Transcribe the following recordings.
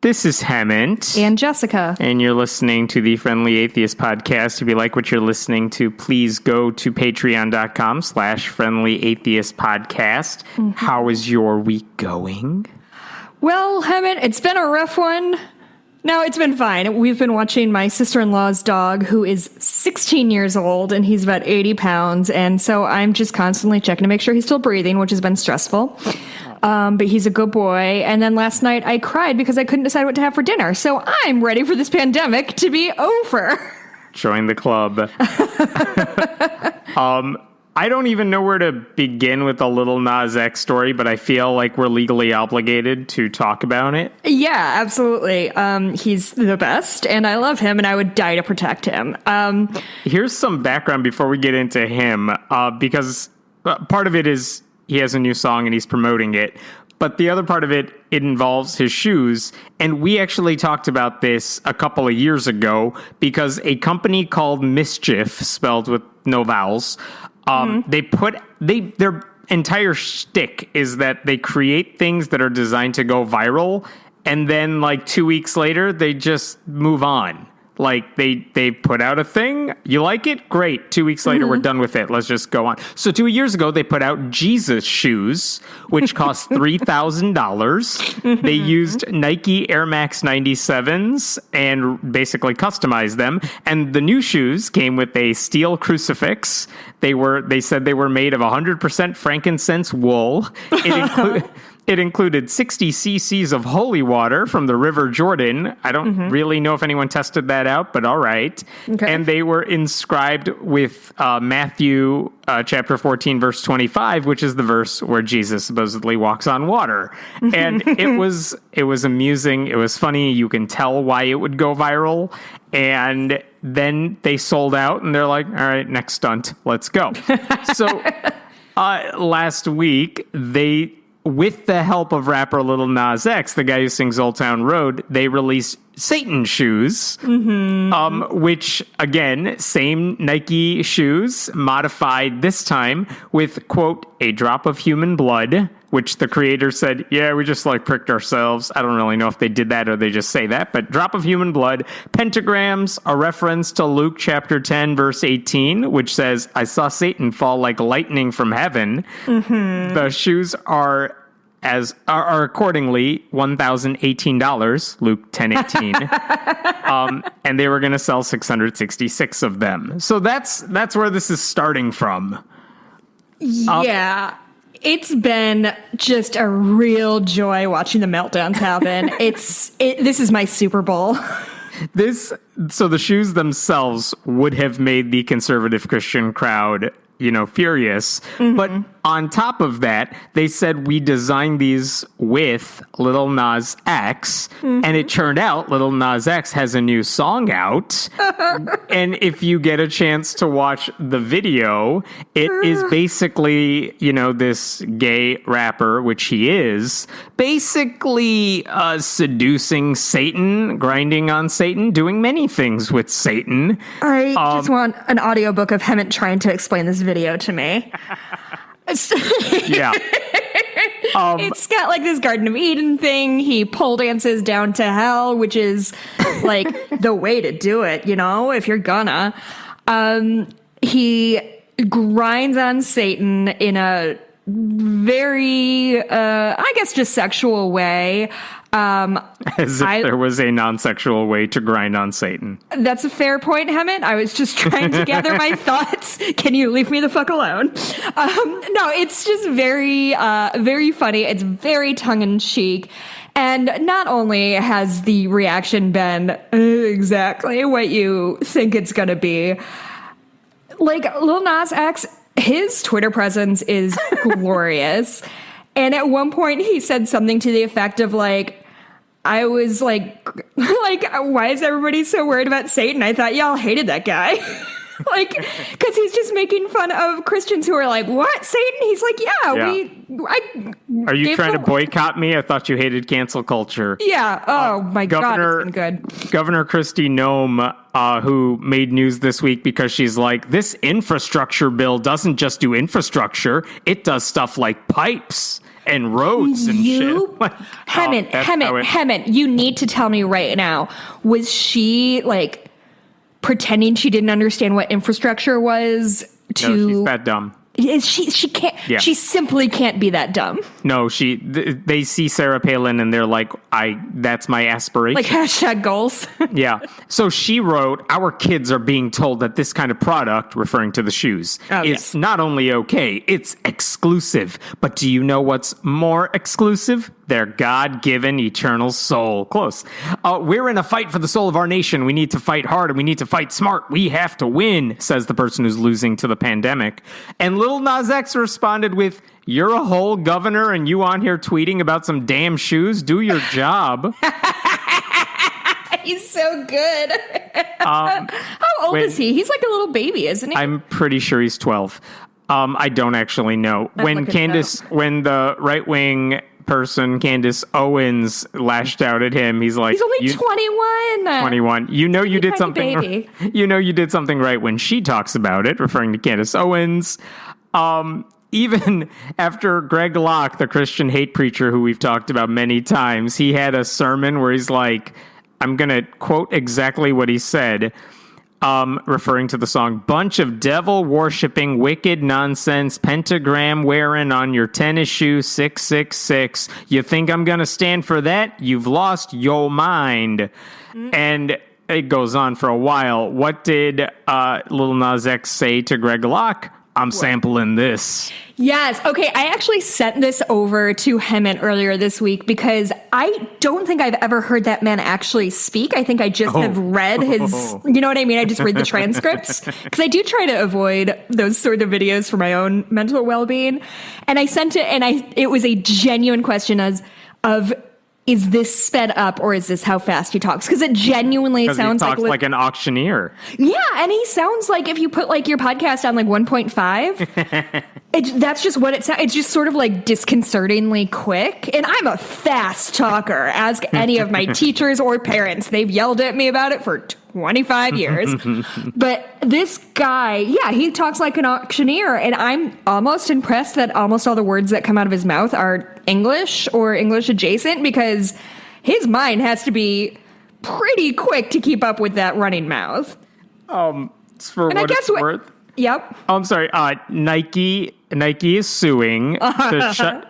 This is Hemant. And Jessica. And you're listening to the Friendly Atheist Podcast. If you like what you're listening to, please go to patreon.com/Friendly Atheist Podcast. Mm-hmm. How is your week going? Well, Hemant, it's been a rough one. No, it's been fine. We've been watching my sister-in-law's dog, who is 16 years old, and he's about 80 pounds. And so I'm just constantly checking to make sure he's still breathing, which has been stressful. But he's a good boy. And then last night I cried because I couldn't decide what to have for dinner. So I'm ready for this pandemic to be over. Join the club. I don't even know where to begin with the Lil Nas X story, but I feel like we're legally obligated to talk about it. Yeah, absolutely. He's the best, and I love him, and I would die to protect him. Here's some background before we get into him, because part of it is he has a new song and he's promoting it. But the other part of it involves his shoes. And we actually talked about this a couple of years ago because a company called Mischief, spelled with no vowels, their entire shtick is that they create things that are designed to go viral. And then like 2 weeks later, they just move on. Like, they put out a thing. You like it? Great. 2 weeks later, we're done with it. Let's just go on. So 2 years ago, they put out Jesus shoes, which cost $3,000. They used Nike Air Max 97s and basically customized them. And the new shoes came with a steel crucifix. They said they were made of 100% frankincense wool. It included 60 cc's of holy water from the River Jordan. I don't really know if anyone tested that out, but all right. Okay. And they were inscribed with Matthew chapter 14, verse 25, which is the verse where Jesus supposedly walks on water. And it was amusing. It was funny. You can tell why it would go viral. And then they sold out, and they're like, all right, next stunt. Let's go. So last week, with the help of rapper Lil Nas X, the guy who sings Old Town Road, they released Satan shoes, which, again, same Nike shoes, modified this time with, quote, a drop of human blood, which the creator said, yeah, we just pricked ourselves. I don't really know if they did that or they just say that, but drop of human blood, pentagrams, a reference to Luke chapter 10, verse 18, which says, I saw Satan fall like lightning from heaven. The shoes are accordingly $1,018, Luke 10:18, and they were going to sell 666 of them. So that's where this is starting from. Yeah. It's been just a real joy watching the meltdowns happen. This is my Super Bowl. So the shoes themselves would have made the conservative Christian crowd, furious. But on top of that, they said we designed these with Lil Nas X, and it turned out Lil Nas X has a new song out. And if you get a chance to watch the video, it is basically, this gay rapper, which he is, basically seducing Satan, grinding on Satan, doing many things with Satan. I just want an audiobook of Hemant trying to explain this video to me. Yeah. It's got this Garden of Eden thing. He pole dances down to hell, which is the way to do it, if you're gonna. He grinds on Satan in a very, just sexual way. As if there was a non-sexual way to grind on Satan. That's a fair point, Hemant. I was just trying to gather my thoughts. Can you leave me the fuck alone? No, it's just very, very funny. It's very tongue-in-cheek. And not only has the reaction been exactly what you think it's going to be, Lil Nas X, his Twitter presence is glorious. And at one point he said something to the effect of I was why is everybody so worried about Satan? I thought y'all hated that guy. Because he's just making fun of Christians who are like, what, Satan? He's like, yeah. Are you trying to boycott me? I thought you hated cancel culture. Yeah. Oh, my God, it's been good. Governor Kristi Noem, who made news this week because she's like, this infrastructure bill doesn't just do infrastructure. It does stuff like pipes and roads and shit. Like, Hemmant, you need to tell me right now, was she like pretending she didn't understand what infrastructure was to... No, she's that dumb. She can't. Yeah. She simply can't be that dumb. No, they see Sarah Palin and they're like, that's my aspiration. Like hashtag goals. Yeah. So she wrote, our kids are being told that this kind of product, referring to the shoes, is not only okay, it's exclusive. But do you know what's more exclusive? Their God-given eternal soul. Close. We're in a fight for the soul of our nation. We need to fight hard and we need to fight smart. We have to win, says the person who's losing to the pandemic. And Lil Nas X responded with, you're a whole governor and you on here tweeting about some damn shoes? Do your job. He's so good. How old is he? He's like a little baby, isn't he? I'm pretty sure he's 12. I don't actually know. When the right-wing person, Candace Owens, lashed out at him, he's like, he's only 21. 21. You know you did something. Baby. You know you did something right when she talks about it, referring to Candace Owens. Even after Greg Locke, the Christian hate preacher who we've talked about many times, he had a sermon where he's like, I'm going to quote exactly what he said, referring to the song, bunch of devil-worshipping, wicked nonsense, pentagram wearing on your tennis shoe 666. You think I'm going to stand for that? You've lost your mind. And it goes on for a while. What did Lil Nas X say to Greg Locke? I'm sampling this. Yes. Okay. I actually sent this over to Hemmant earlier this week because I don't think I've ever heard that man actually speak. I think I just have read his, you know what I mean? I just read the transcripts because I do try to avoid those sort of videos for my own mental well-being. And I sent it and it was a genuine question of, is this sped up or is this how fast he talks? Because it genuinely sounds like an auctioneer. Yeah, and he sounds like if you put like your podcast on like 1.5, that's just what it sounds. It's just sort of like disconcertingly quick. And I'm a fast talker. Ask any of my teachers or parents. They've yelled at me about it for 25 years. But this guy, yeah, he talks like an auctioneer. And I'm almost impressed that almost all the words that come out of his mouth are English or English adjacent because his mind has to be pretty quick to keep up with that running mouth. For what it's worth. Yep. Oh, I'm sorry. Nike is suing.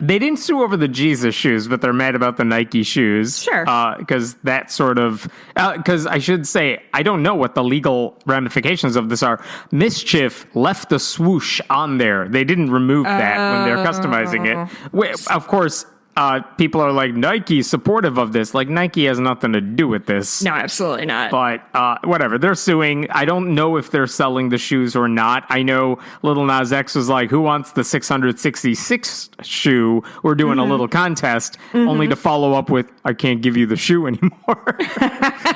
They didn't sue over the Jesus shoes, but they're mad about the Nike shoes. Sure. Because that sort of... Because I should say, I don't know what the legal ramifications of this are. Mischief left the swoosh on there. They didn't remove that when they're customizing it. Of course... people are like, Nike supportive of this. Like, Nike has nothing to do with this. No, absolutely not. But whatever. They're suing. I don't know if they're selling the shoes or not. I know Lil Nas X was like, who wants the 666 shoe? We're doing a little contest, only to follow up with, I can't give you the shoe anymore.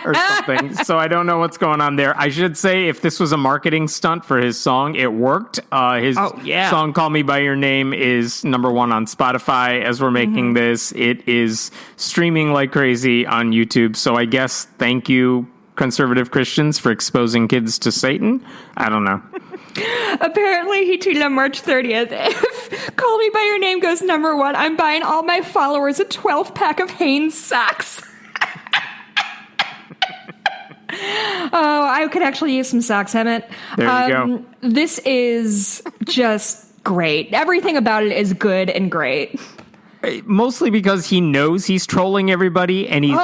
or something. So I don't know what's going on there. I should say, if this was a marketing stunt for his song, it worked. His song Call Me By Your Name is #1 on Spotify as we're making this. It is streaming like crazy on YouTube. So I guess thank you, conservative Christians, for exposing kids to Satan. I don't know. Apparently, he tweeted on March 30th, if Call Me By Your Name goes #1, I'm buying all my followers a 12-pack of Hanes socks. Oh, I could actually use some socks, Hemmant. There you go. This is just great. Everything about it is good and great. Mostly because he knows he's trolling everybody, and he's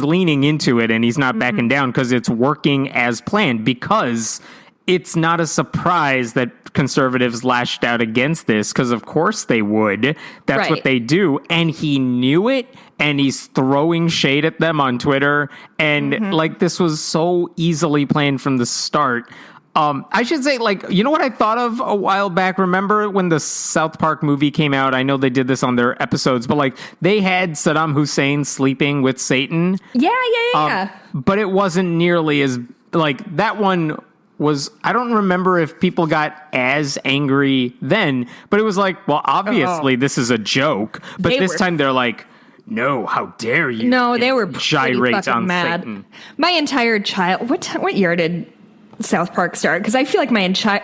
leaning into it, and he's not backing down because it's working as planned. Because it's not a surprise that conservatives lashed out against this, because of course they would. That's what they do, and he knew it, and he's throwing shade at them on Twitter, and like this was so easily planned from the start. I should say, like, you know what I thought of a while back? Remember when the South Park movie came out? I know they did this on their episodes, but like they had Saddam Hussein sleeping with Satan. Yeah. But it wasn't nearly as, like, that one was, I don't remember if people got as angry then, but it was like, well, obviously this is a joke. But this time they're like, no, how dare you? No, they were gyrate on mad. Satan. My entire what year did South Park start? Because I feel like my entire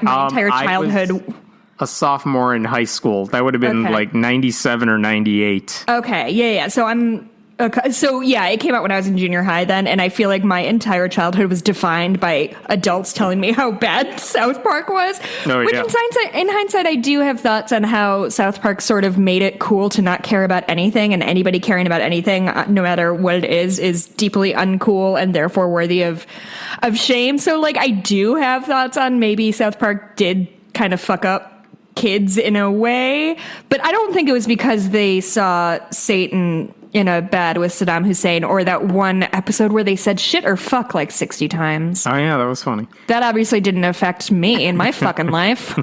childhood. a sophomore in high school. That would have been like 97 or 98. Okay, yeah. So it came out when I was in junior high then, and I feel like my entire childhood was defined by adults telling me how bad South Park was. Which in hindsight, I do have thoughts on how South Park sort of made it cool to not care about anything, and anybody caring about anything, no matter what it is deeply uncool and therefore worthy of shame. So, like, I do have thoughts on maybe South Park did kind of fuck up kids in a way, but I don't think it was because they saw Satan in a bed with Saddam Hussein, or that one episode where they said shit or fuck like 60 times. Oh yeah, that was funny. That obviously didn't affect me in my fucking life.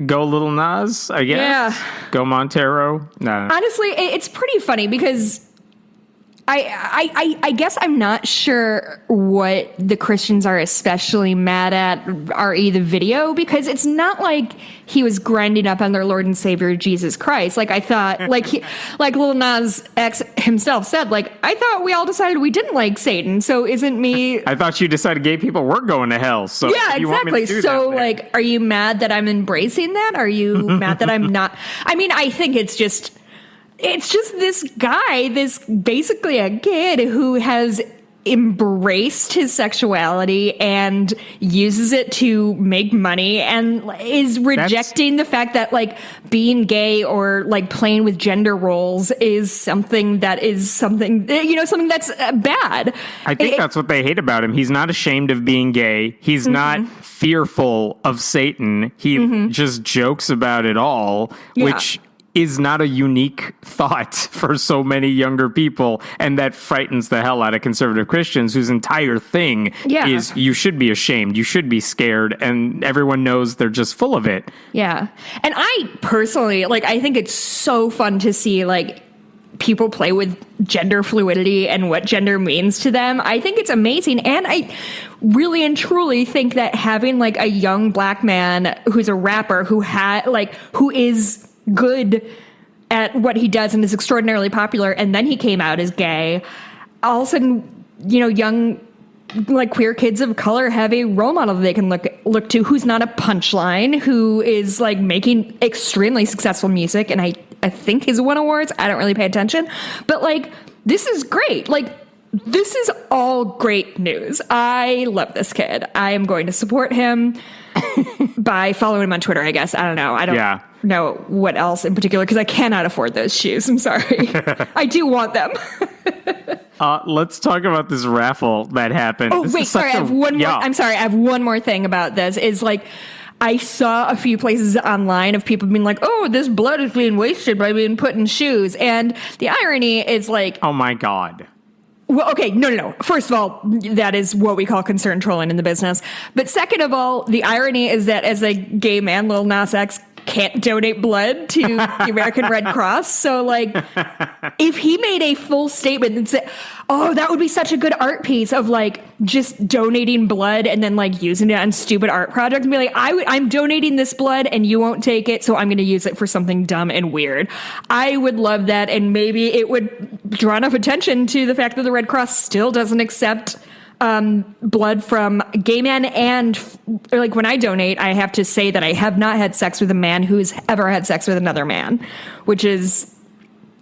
Go Lil Nas, I guess. Yeah. Go Montero. No. Honestly, it's pretty funny because I guess I'm not sure what the Christians are especially mad at, re the video, because it's not like he was grinding up on their Lord and Savior Jesus Christ. Like, I thought, like Lil Nas X himself said, like, I thought we all decided we didn't like Satan, so isn't me... I thought you decided gay people were going to hell, so... Yeah, exactly. So, like, are you mad that I'm embracing that? Are you mad that I'm not... I mean, I think it's just this guy, this basically a kid who has embraced his sexuality and uses it to make money and is rejecting the fact that, like, being gay or, like, playing with gender roles is something that's bad. I think that's what they hate about him. He's not ashamed of being gay. He's not fearful of Satan. He just jokes about it all, which is not a unique thought for so many younger people, and that frightens the hell out of conservative Christians whose entire thing is you should be ashamed, you should be scared, and everyone knows they're just full of it. Yeah. And I personally, like, I think it's so fun to see, like, people play with gender fluidity and what gender means to them. I think it's amazing, and I really and truly think that having, like, a young black man who's a rapper who is good at what he does and is extraordinarily popular, and then he came out as gay, all of a sudden, you know, young, like, queer kids of color have a role model they can look to who's not a punchline, who is, like, making extremely successful music, and I think he's won awards. I don't really pay attention, but, like, this is great. Like, this is all great news. I love this kid. I am going to support him by following him on Twitter, I guess. I don't know. I don't know what else in particular, because I cannot afford those shoes. I'm sorry. I do want them. Let's talk about this raffle that happened. Oh, wait, sorry. I have one more. I'm sorry. I have one more thing about this is, like, I saw a few places online of people being like, oh, this blood is being wasted by being put in shoes. And the irony is, like, oh my God. Well, okay, no. First of all, that is what we call concern trolling in the business. But second of all, the irony is that as a gay man, Lil Nas X can't donate blood to the American Red Cross. So, like, if he made a full statement and said, oh, that would be such a good art piece of, like, just donating blood and then, like, using it on stupid art projects and be like, I'm donating this blood and you won't take it, so I'm going to use it for something dumb and weird. I would love that, and maybe it would draw enough attention to the fact that the Red Cross still doesn't accept blood from gay men, and like, when I donate, I have to say that I have not had sex with a man who's ever had sex with another man, which is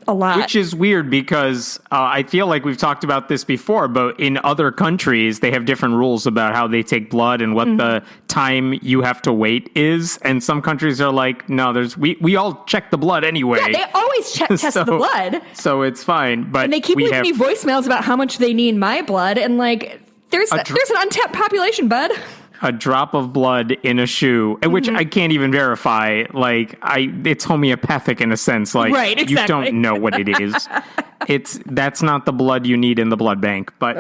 a lot. Which is weird because I feel like we've talked about this before, but in other countries, they have different rules about how they take blood and what the time you have to wait is. And some countries are like, no, we all check the blood anyway. Yeah, they always test the blood. So it's fine. But and they keep leaving me voicemails about how much they need my blood. And, like, there's an untapped population, bud. A drop of blood in a shoe, which I can't even verify. Like, it's homeopathic in a sense. Like, right, exactly. You don't know what it is. That's not the blood you need in the blood bank. But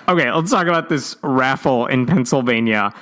okay, let's talk about this raffle in Pennsylvania.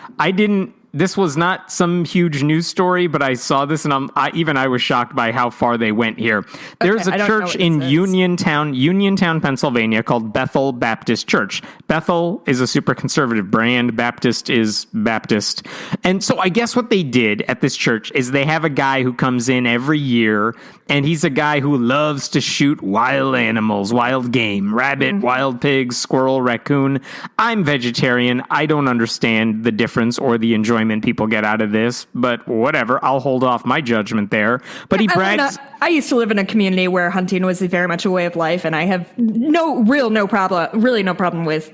This was not some huge news story, but I saw this and I was shocked by how far they went here. There's a church in Uniontown, Pennsylvania called Bethel Baptist Church. Bethel is a super conservative brand. Baptist is Baptist. And so I guess what they did at this church is they have a guy who comes in every year, and he's a guy who loves to shoot wild animals, wild game, rabbit, wild pigs, squirrel, raccoon. I'm vegetarian. I don't understand the difference or the enjoyment enjoyment people get out of this, but whatever. I'll hold off my judgment there. But he brags. I used to live in a community where hunting was very much a way of life, and I have no problem with,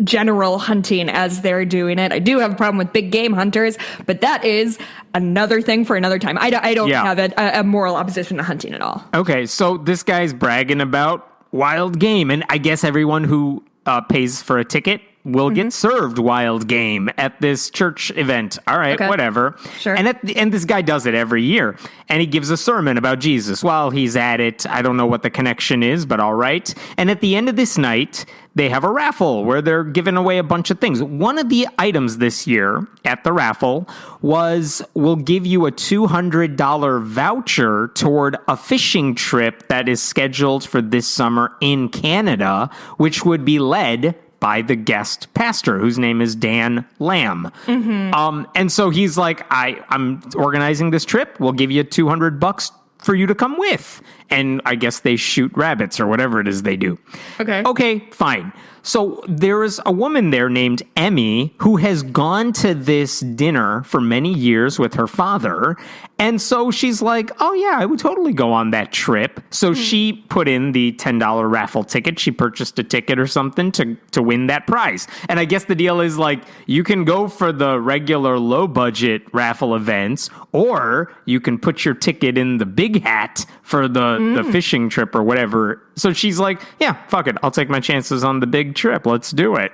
general hunting as they're doing it. I do have a problem with big game hunters, but that is another thing for another time. I don't have a moral opposition to hunting at all. Okay, so this guy's bragging about wild game, and I guess everyone who pays for a ticket will get served wild game at this church event. All right, whatever. Sure. And this guy does it every year. And he gives a sermon about Jesus while he's at it. I don't know what the connection is, but all right. And at the end of this night, they have a raffle where they're giving away a bunch of things. One of the items this year at the raffle was, we'll give you a $200 voucher toward a fishing trip that is scheduled for this summer in Canada, which would be led by the guest pastor, whose name is Dan Lamb. And so he's like, I'm organizing this trip. We'll give you $200 for you to come with. And I guess they shoot rabbits or whatever it is they do. Okay, fine. So there is a woman there named Emmy who has gone to this dinner for many years with her father. And so she's like, oh yeah, I would totally go on that trip. So she put in the $10 raffle ticket. She purchased a ticket or something to win that prize. And I guess the deal is like, you can go for the regular low budget raffle events, or you can put your ticket in the big hat for the fishing trip or whatever. So she's like, yeah, fuck it. I'll take my chances on the big trip. Let's do it.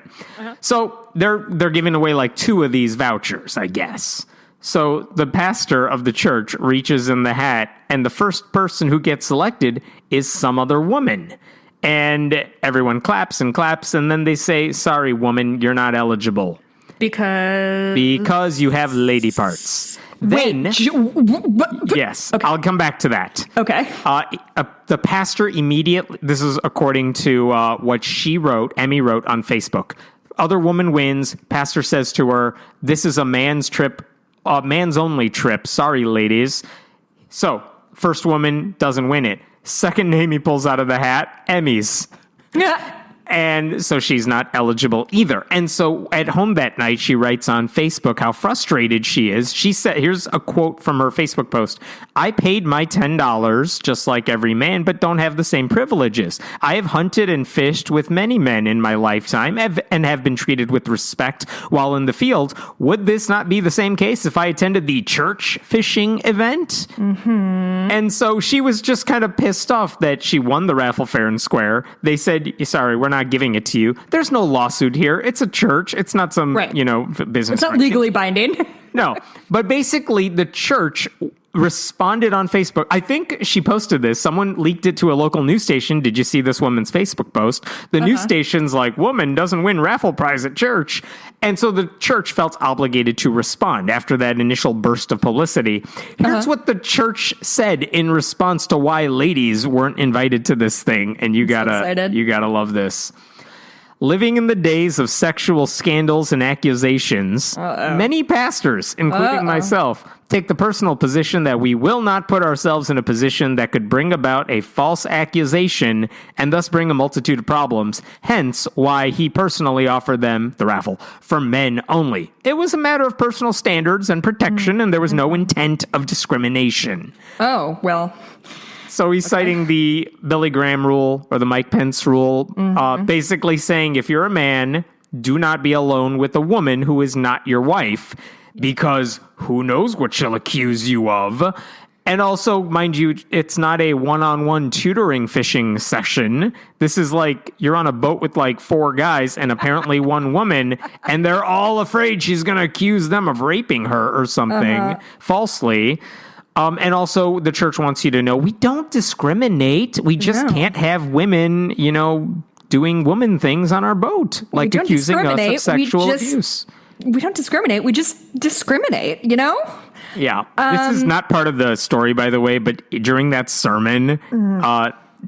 So they're giving away like 2 of these vouchers, I guess. So the pastor of the church reaches in the hat, and the first person who gets selected is some other woman. And everyone claps and claps, and then they say, sorry, woman, you're not eligible. Because you have lady parts. Then, yes, okay. I'll come back to that. Okay. The pastor immediately, this is according to what Emmy wrote on Facebook. Other woman wins. Pastor says to her, this is a man's trip, man's only trip. Sorry, ladies. So, first woman doesn't win it. Second name he pulls out of the hat, Emmy's. And so she's not eligible either. And so at home that night, she writes on Facebook how frustrated she is. She said, here's a quote from her Facebook post. I paid my $10 just like every man, but don't have the same privileges. I have hunted and fished with many men in my lifetime and have been treated with respect while in the field. Would this not be the same case if I attended the church fishing event? And so she was just kind of pissed off that she won the raffle fair and square. They said, sorry, we're not giving it to you. There's no lawsuit here. It's a church. It's not some, business. It's not legally binding. No. But basically, the church responded on Facebook. I think she posted this. Someone leaked it to a local news station. Did you see this woman's Facebook post? The news station's like, woman doesn't win raffle prize at church. And so the church felt obligated to respond after that initial burst of publicity. Here's what the church said in response to why ladies weren't invited to this thing. And you gotta love this. Living in the days of sexual scandals and accusations, many pastors, including myself, take the personal position that we will not put ourselves in a position that could bring about a false accusation and thus bring a multitude of problems. Hence, why he personally offered them the raffle for men only. It was a matter of personal standards and protection, and there was no intent of discrimination. Oh, well... So he's citing the Billy Graham rule or the Mike Pence rule, basically saying if you're a man, do not be alone with a woman who is not your wife, because who knows what she'll accuse you of. And also, mind you, it's not a one-on-one tutoring fishing session. This is like you're on a boat with like 4 guys and apparently 1 woman, and they're all afraid she's going to accuse them of raping her or something falsely. And also, the church wants you to know, we don't discriminate. We just can't have women, doing woman things on our boat, like accusing us of sexual abuse. We don't discriminate. We just discriminate, Yeah. This is not part of the story, by the way, but during that sermon,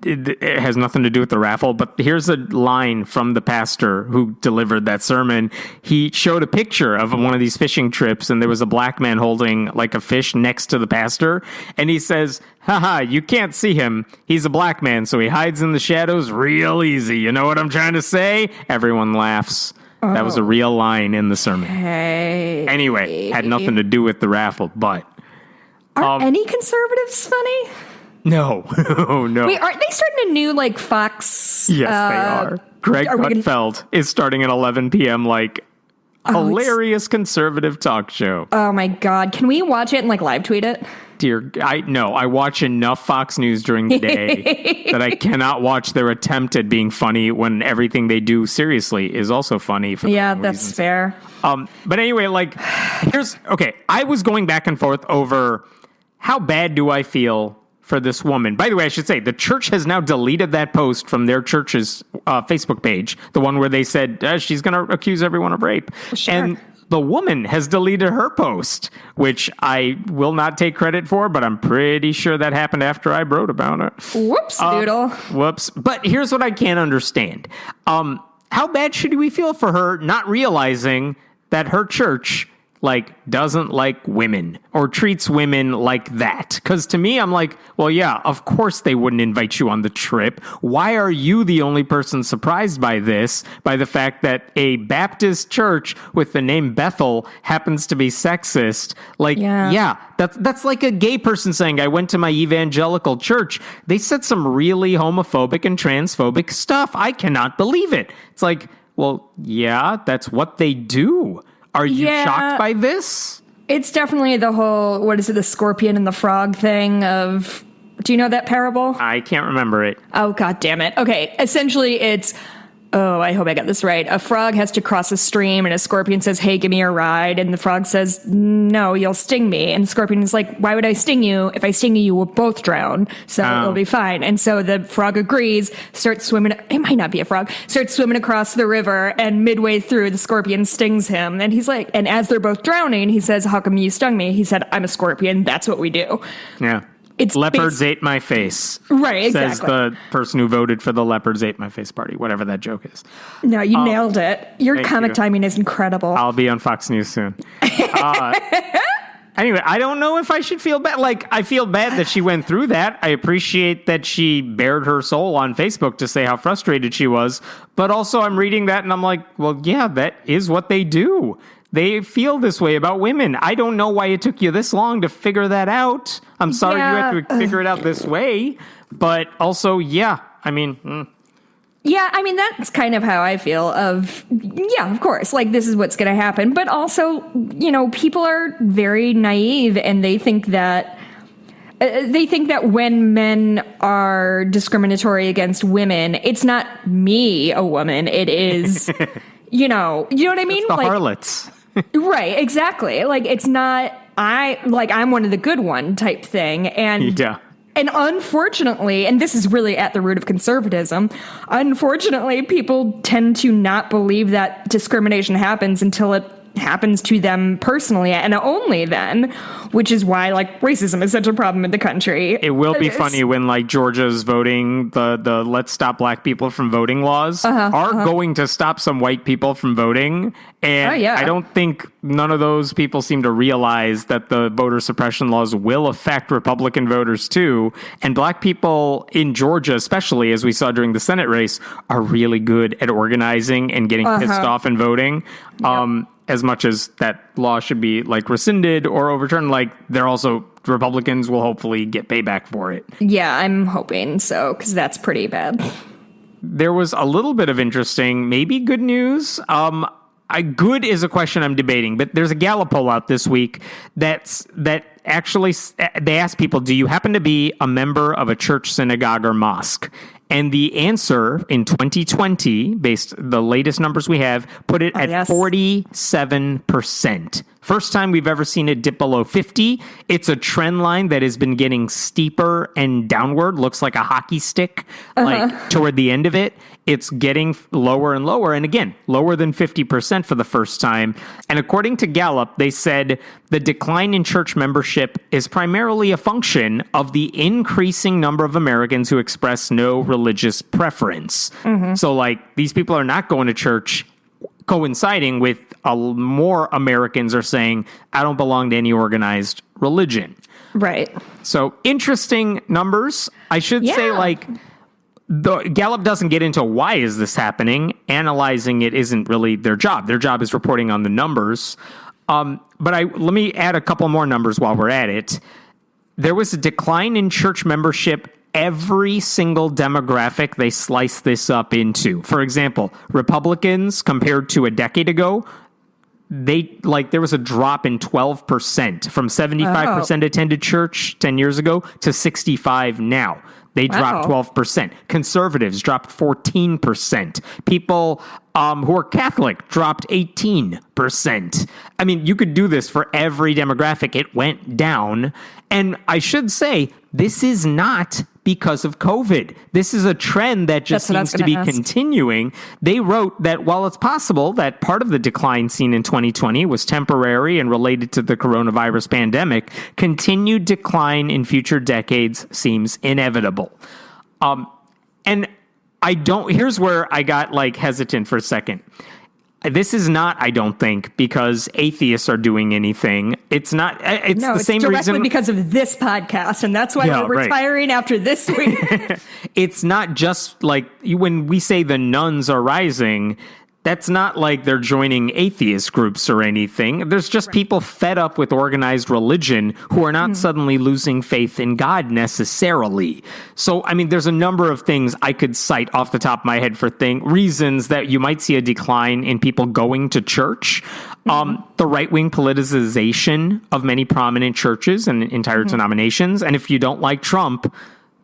it has nothing to do with the raffle, but here's a line from the pastor who delivered that sermon. He showed a picture of one of these fishing trips, and there was a black man holding like a fish next to the pastor, and he says, haha, you can't see him. He's a black man, so he hides in the shadows real easy. You know what I'm trying to say? Everyone laughs. That was a real line in the sermon. Hey. Anyway, had nothing to do with the raffle, but... Are any conservatives funny? No. No. Wait, aren't they starting a new, like, Fox... Yes, they are. Greg Gutfeld is starting at 11 p.m., like, hilarious conservative talk show. Oh, my God. Can we watch it and, like, live tweet it? Dear, I watch enough Fox News during the day that I cannot watch their attempt at being funny when everything they do seriously is also funny. For that's reasons. Fair. But anyway, like, I was going back and forth over how bad do I feel for this woman. By the way, I should say, the church has now deleted that post from their church's Facebook page, the one where they said she's going to accuse everyone of rape. Sure. And the woman has deleted her post, which I will not take credit for, but I'm pretty sure that happened after I wrote about it. Whoops, doodle. Whoops. But here's what I can't understand. How bad should we feel for her not realizing that her church, like, doesn't like women or treats women like that? Because to me, I'm like, well, yeah, of course they wouldn't invite you on the trip. Why are you the only person surprised by this, by the fact that a Baptist church with the name Bethel happens to be sexist? Like, that's like a gay person saying, I went to my evangelical church. They said some really homophobic and transphobic stuff. I cannot believe it. It's like, well, yeah, that's what they do. Are you shocked by this? It's definitely the whole, the scorpion and the frog thing of, do you know that parable? I can't remember it. Oh, God damn it. Okay, essentially it's, I hope I got this right. A frog has to cross a stream and a scorpion says, hey, give me a ride. And the frog says, no, you'll sting me. And the scorpion is like, why would I sting you? If I sting you, we'll both drown. So it'll be fine. And so the frog agrees, starts swimming. It might not be a frog. Starts swimming across the river. And midway through, the scorpion stings him. And he's like, and as they're both drowning, he says, how come you stung me? He said, I'm a scorpion. That's what we do. Yeah. It's leopards ate my face. Right, exactly. Says the person who voted for the leopards ate my face party, whatever that joke is. No, you nailed it. Your comic timing is incredible. I'll be on Fox News soon. Anyway, I don't know if I should feel bad. Like, I feel bad that she went through that. I appreciate that she bared her soul on Facebook to say how frustrated she was. But also, I'm reading that and I'm like, well, yeah, that is what they do. They feel this way about women. I don't know why it took you this long to figure that out. I'm sorry you had to figure it out this way. But also, Yeah, I mean, that's kind of how I feel of, of course, like, this is what's going to happen. But also, people are very naive and they think that when men are discriminatory against women, it's not me, a woman. It is, you know what I mean? It's the harlots. Right, exactly. Like, it's not, I'm one of the good one type thing. And unfortunately, and this is really at the root of conservatism, unfortunately, people tend to not believe that discrimination happens until it happens to them personally, and only then, which is why, like, racism is such a problem in the country. It will be funny when, like, Georgia's voting, the Let's Stop Black People from Voting laws are going to stop some white people from voting, and I don't think none of those people seem to realize that the voter suppression laws will affect Republican voters too, and black people in Georgia, especially, as we saw during the Senate race, are really good at organizing and getting pissed off and voting. As much as that law should be, like, rescinded or overturned, like, they're also, Republicans will hopefully get payback for it. Yeah, I'm hoping so, because that's pretty bad. There was a little bit of interesting, maybe good news. Good is a question I'm debating, but there's a Gallup poll out this week that actually, they asked people, do you happen to be a member of a church, synagogue, or mosque? And the answer in 2020, based the latest numbers we have, put it at 47%. First time we've ever seen it dip below 50. It's a trend line that has been getting steeper and downward. Looks like a hockey stick, like toward the end of it. It's getting lower and lower. And again, lower than 50% for the first time. And according to Gallup, they said the decline in church membership is primarily a function of the increasing number of Americans who express no religious preference. So, like, these people are not going to church, coinciding with more Americans are saying, I don't belong to any organized religion. Right. So interesting numbers. I should say, like, the Gallup doesn't get into why is this happening. Analyzing it isn't really their job. Their job is reporting on the numbers. But let me add a couple more numbers while we're at it. There was a decline in church membership every single demographic they slice this up into. For example, Republicans compared to a decade ago, there was a drop in 12% from 75% attended church 10 years ago to 65 now. They dropped 12%. Conservatives dropped 14%. People who are Catholic dropped 18%. I mean, you could do this for every demographic. It went down. And I should say, this is not because of COVID. This is a trend that just seems to be continuing. They wrote that while it's possible that part of the decline seen in 2020 was temporary and related to the coronavirus pandemic, continued decline in future decades seems inevitable. And here's where I got hesitant for a second. This is not, I don't think, because atheists are doing anything. It's not. It's the same reason. It's directly because of this podcast, and that's why we're retiring after this week. It's not just when we say the nuns are rising, that's not like they're joining atheist groups or anything. There's just people fed up with organized religion who are not suddenly losing faith in God necessarily. So, I mean, there's a number of things I could cite off the top of my head for reasons that you might see a decline in people going to church. The right-wing politicization of many prominent churches and entire denominations. And if you don't like Trump,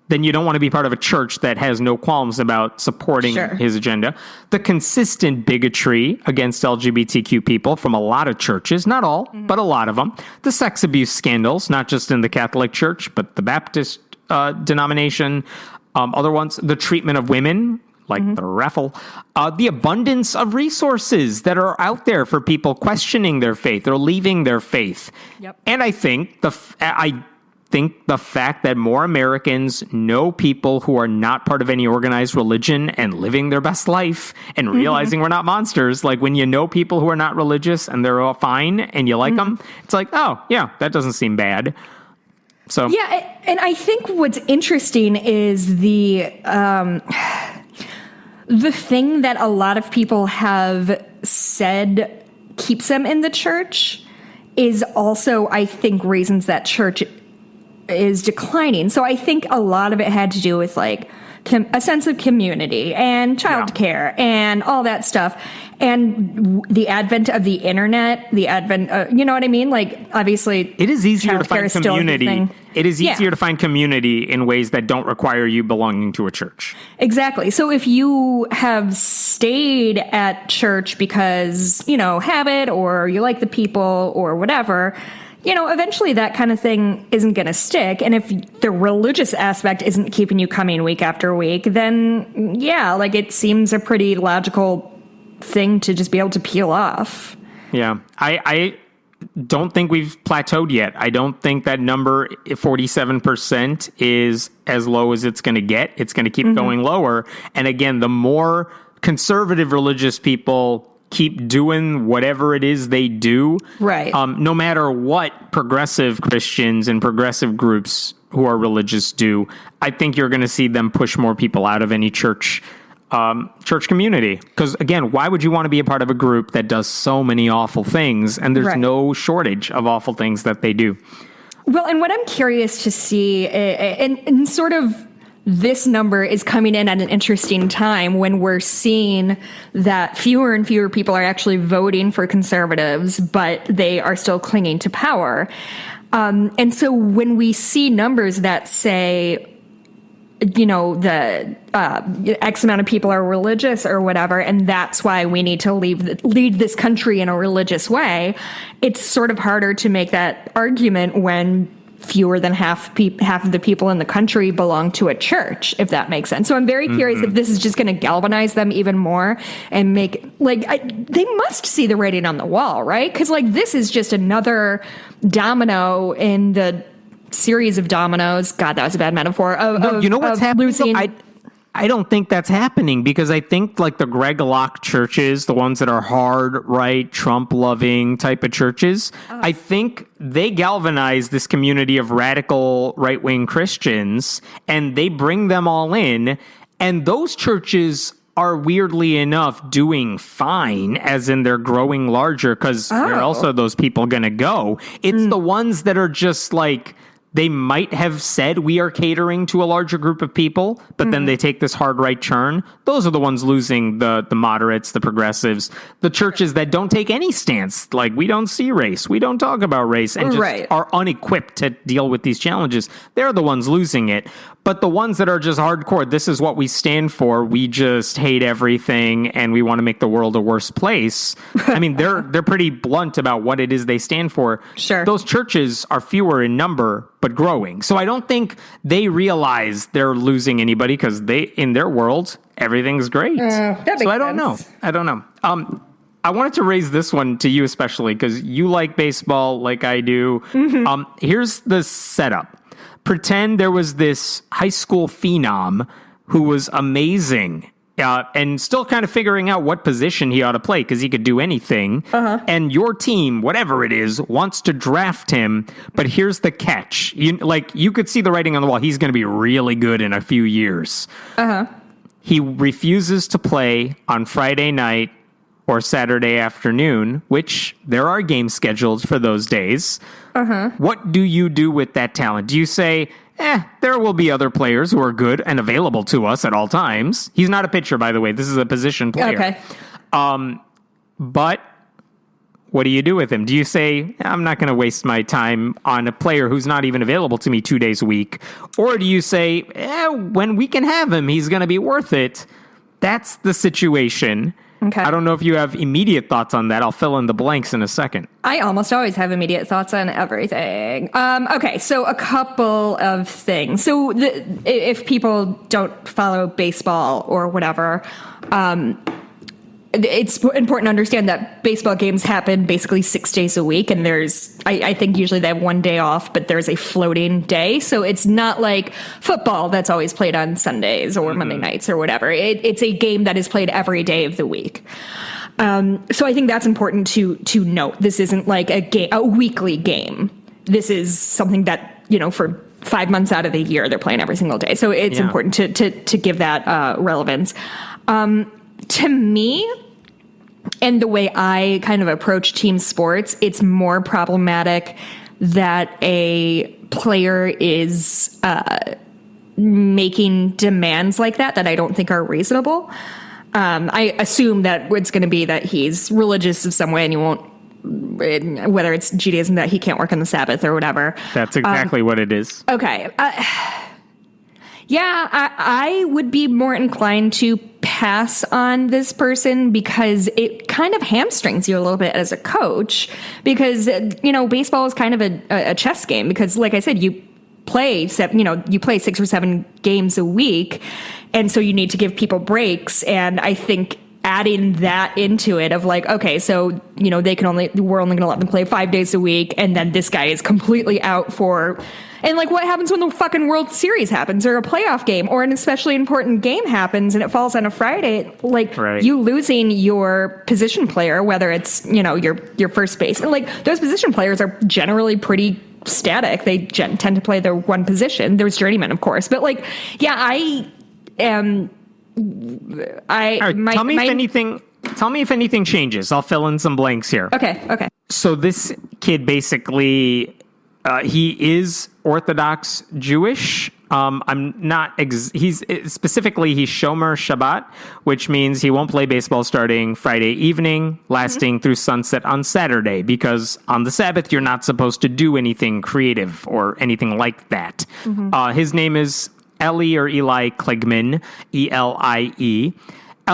then you don't want to be part of a church that has no qualms about supporting his agenda. The consistent bigotry against LGBTQ people from a lot of churches, not all, but a lot of them. The sex abuse scandals, not just in the Catholic Church, but the Baptist denomination, other ones. The treatment of women, like the raffle. The abundance of resources that are out there for people questioning their faith or leaving their faith. Yep. And I think the fact that more Americans know people who are not part of any organized religion and living their best life and realizing we're not monsters. Like when you know people who are not religious and they're all fine and you like them, it's like, oh, yeah, that doesn't seem bad. So yeah, and I think what's interesting is the thing that a lot of people have said keeps them in the church is also, I think, reasons that church is declining. So I think a lot of it had to do with a sense of community and childcare and all that stuff. And the advent of the internet, you know what I mean? Obviously, it is easier to find community. It is easier to find community in ways that don't require you belonging to a church. Exactly. So if you have stayed at church because, habit or you like the people or whatever, eventually that kind of thing isn't going to stick. And if the religious aspect isn't keeping you coming week after week, then it seems a pretty logical thing to just be able to peel off. Yeah. I don't think we've plateaued yet. I don't think that number 47% is as low as it's going to get. It's going to keep going lower. And again, the more conservative religious people keep doing whatever it is they do, right? No matter what progressive Christians and progressive groups who are religious do, I think you're going to see them push more people out of any church community. Because again, why would you want to be a part of a group that does so many awful things? And there's no shortage of awful things that they do. Well, and what I'm curious to see, and sort of this number is coming in at an interesting time when we're seeing that fewer and fewer people are actually voting for conservatives, but they are still clinging to power. And so when we see numbers that say, the X amount of people are religious or whatever, and that's why we need to lead this country in a religious way, it's sort of harder to make that argument when fewer than half of the people in the country belong to a church, if that makes sense. So I'm very curious if this is just going to galvanize them even more and make, they must see the writing on the wall, right? Because, this is just another domino in the series of dominoes. God, that was a bad metaphor. You know what's happening? Losing. I don't think that's happening because I think the Greg Locke churches, the ones that are hard right, Trump loving type of churches, I think they galvanize this community of radical right wing Christians and they bring them all in. And those churches are weirdly enough doing fine, as in they're growing larger because there are also those people going to go. It's the ones that are just like, they might have said we are catering to a larger group of people, but then they take this hard right turn. Those are the ones losing the moderates, the progressives, the churches that don't take any stance. Like, we don't see race, we don't talk about race, and just are unequipped to deal with these challenges. They're the ones losing it. But the ones that are just hardcore, this is what we stand for, we just hate everything and we want to make the world a worse place. I mean, they're pretty blunt about what it is they stand for. Sure. Those churches are fewer in number, but growing. So I don't think they realize they're losing anybody because in their world, everything's great. That makes so I don't know. I wanted to raise this one to you especially because you like baseball like I do. Here's the setup. Pretend there was this high school phenom who was amazing and still kind of figuring out what position he ought to play because he could do anything. And your team, whatever it is, wants to draft him. But here's the catch. You could see the writing on the wall. He's going to be really good in a few years. He refuses to play on Friday night or Saturday afternoon, which there are games scheduled for those days. What do you do with that talent? Do you say, there will be other players who are good and available to us at all times? He's not a pitcher, by the way. This is a position player. Okay. But what do you do with him? Do you say, I'm not going to waste my time on a player who's not even available to me 2 days a week? Or do you say, when we can have him, he's going to be worth it? That's the situation. Okay. I don't know if you have immediate thoughts on that. I'll fill in the blanks in a second. I almost always have immediate thoughts on everything. Okay, so a couple of things. So if people don't follow baseball or whatever, it's important to understand that baseball games happen basically 6 days a week, and I think usually they have 1 day off, but there's a floating day. So it's not like football that's always played on Sundays or Monday nights or whatever. It's a game that is played every day of the week. So I think that's important to note. This isn't like a weekly game. This is something that, for 5 months out of the year, they're playing every single day. So it's important to give that relevance. To me, and the way I kind of approach team sports, it's more problematic that a player is making demands like that I don't think are reasonable. I assume that it's going to be that he's religious in some way and you won't, whether it's Judaism, that he can't work on the Sabbath or whatever. That's exactly what it is. Okay. I would be more inclined to pass on this person because it kind of hamstrings you a little bit as a coach because, baseball is kind of a chess game because, like I said, you play 6 or 7 games a week. And so you need to give people breaks. And I think adding that into it of like, okay, so, we're only going to let them play 5 days a week. And then this guy is completely out for... And like, what happens when the fucking World Series happens or a playoff game or an especially important game happens and it falls on a Friday? Like, you losing your position player, whether it's, your first base. And like, those position players are generally pretty static. They tend to play their one position. There's journeymen, of course. But like, I am... Tell me if anything changes. I'll fill in some blanks here. Okay. So this kid basically... he is Orthodox Jewish. He's specifically Shomer Shabbat, which means he won't play baseball starting Friday evening, lasting through sunset on Saturday, because on the Sabbath, you're not supposed to do anything creative or anything like that. His name is Eli Kligman, E-L-I-E.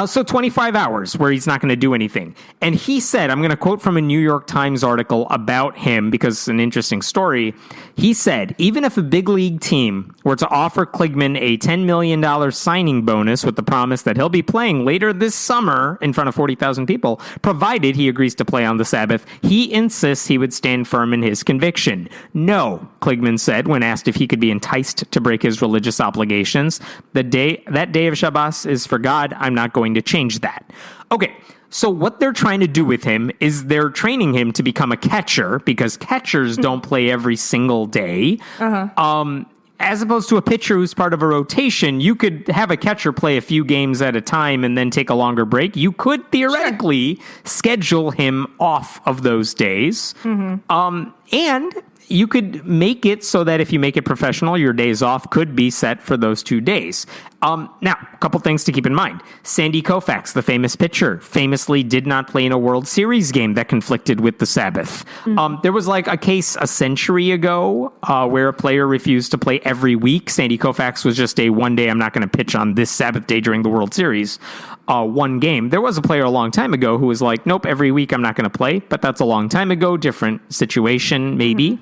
So 25 hours where he's not going to do anything. And he said, I'm going to quote from a New York Times article about him because it's an interesting story. He said, even if a big league team were to offer Kligman a $10 million signing bonus with the promise that he'll be playing later this summer in front of 40,000 people, provided he agrees to play on the Sabbath, he insists he would stand firm in his conviction. No, Kligman said when asked if he could be enticed to break his religious obligations. That day of Shabbos is for God. I'm not going to change that. Okay, so what they're trying to do with him is they're training him to become a catcher because catchers don't play every single day. as opposed to a pitcher who's part of a rotation, you could have a catcher play a few games at a time and then take a longer break. You could theoretically schedule him off of those days. And you could make it so that if you make it professional, your days off could be set for those 2 days. Now, a couple things to keep in mind. Sandy Koufax, the famous pitcher, famously did not play in a World Series game that conflicted with the Sabbath. There was like a case a century ago where a player refused to play every week. Sandy Koufax was just a one day, I'm not going to pitch on this Sabbath day during the World Series. One game. There was a player a long time ago who was like, nope, every week I'm not going to play, but that's a long time ago, different situation, maybe.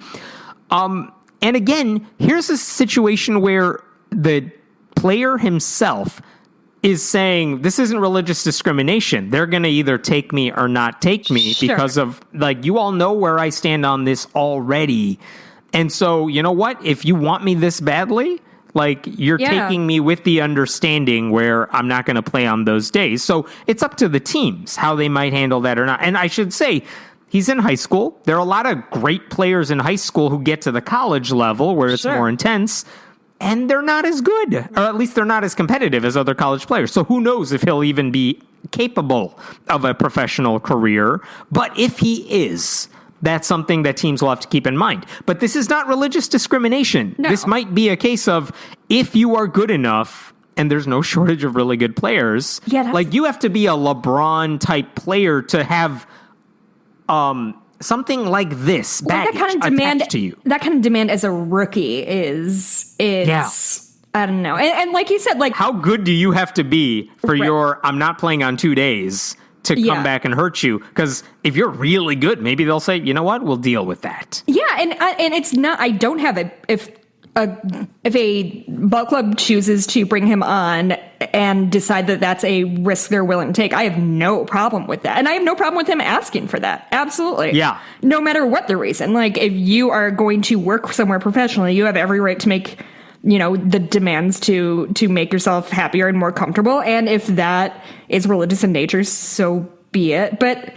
And again, here's a situation where the player himself is saying, this isn't religious discrimination. They're going to either take me or not take me because of, like, you all know where I stand on this already. And so, you know what? If you want me this badly, like, you're taking me with the understanding where I'm not going to play on those days. So it's up to the teams how they might handle that or not. And I should say, he's in high school. There are a lot of great players in high school who get to the college level where it's more intense, and they're not as good, or at least they're not as competitive as other college players. So who knows if he'll even be capable of a professional career. But if he is, that's something that teams will have to keep in mind. But this is not religious discrimination. No. This might be a case of, if you are good enough, and there's no shortage of really good players, like, you have to be a LeBron type player to have something like this baggage attached to you. That kind of demand as a rookie is I don't know. And like you said, like, how good do you have to be for your I'm not playing on 2 days to come back and hurt you? Because if you're really good, maybe they'll say, you know what, we'll deal with that. Yeah, and it's not, I don't have it if a ball club chooses to bring him on and decide that that's a risk they're willing to take, I have no problem with that. And I have no problem with him asking for that. Absolutely. Yeah. No matter what the reason. Like, if you are going to work somewhere professionally, you have every right to make, you know, the demands to make yourself happier and more comfortable. And if that is religious in nature, so be it. But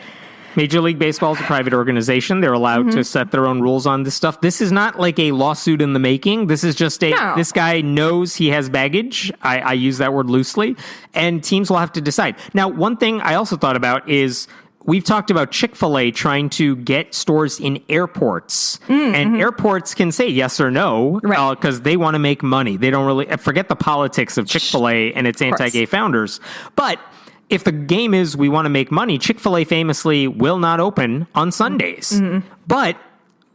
Major League Baseball is a private organization. They're allowed to set their own rules on this stuff. This is not like a lawsuit in the making. This is just this guy knows he has baggage. I use that word loosely. And teams will have to decide. Now, one thing I also thought about is, we've talked about Chick-fil-A trying to get stores in airports. And airports can say yes or no because they want to make money. They don't really forget the politics of Chick-fil-A and its anti-gay founders. But if the game is we want to make money, Chick-fil-A famously will not open on Sundays. But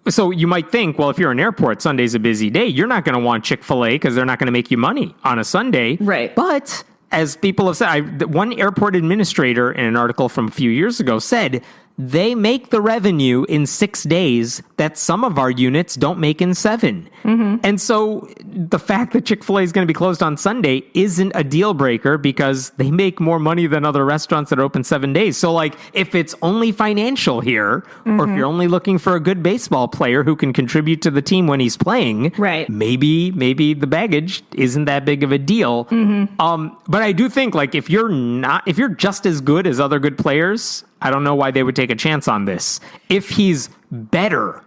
so you might think, well, if you're an airport, Sunday's a busy day. You're not going to want Chick-fil-A because they're not going to make you money on a Sunday. Right. But as people have said, one airport administrator in an article from a few years ago said, they make the revenue in 6 days that some of our units don't make in 7. And so the fact that Chick-fil-A is going to be closed on Sunday isn't a deal breaker because they make more money than other restaurants that are open 7 days. So, like, if it's only financial here, or if you're only looking for a good baseball player who can contribute to the team when he's playing, maybe the baggage isn't that big of a deal. But I do think, like, if you're just as good as other good players, I don't know why they would take a chance on this. If he's better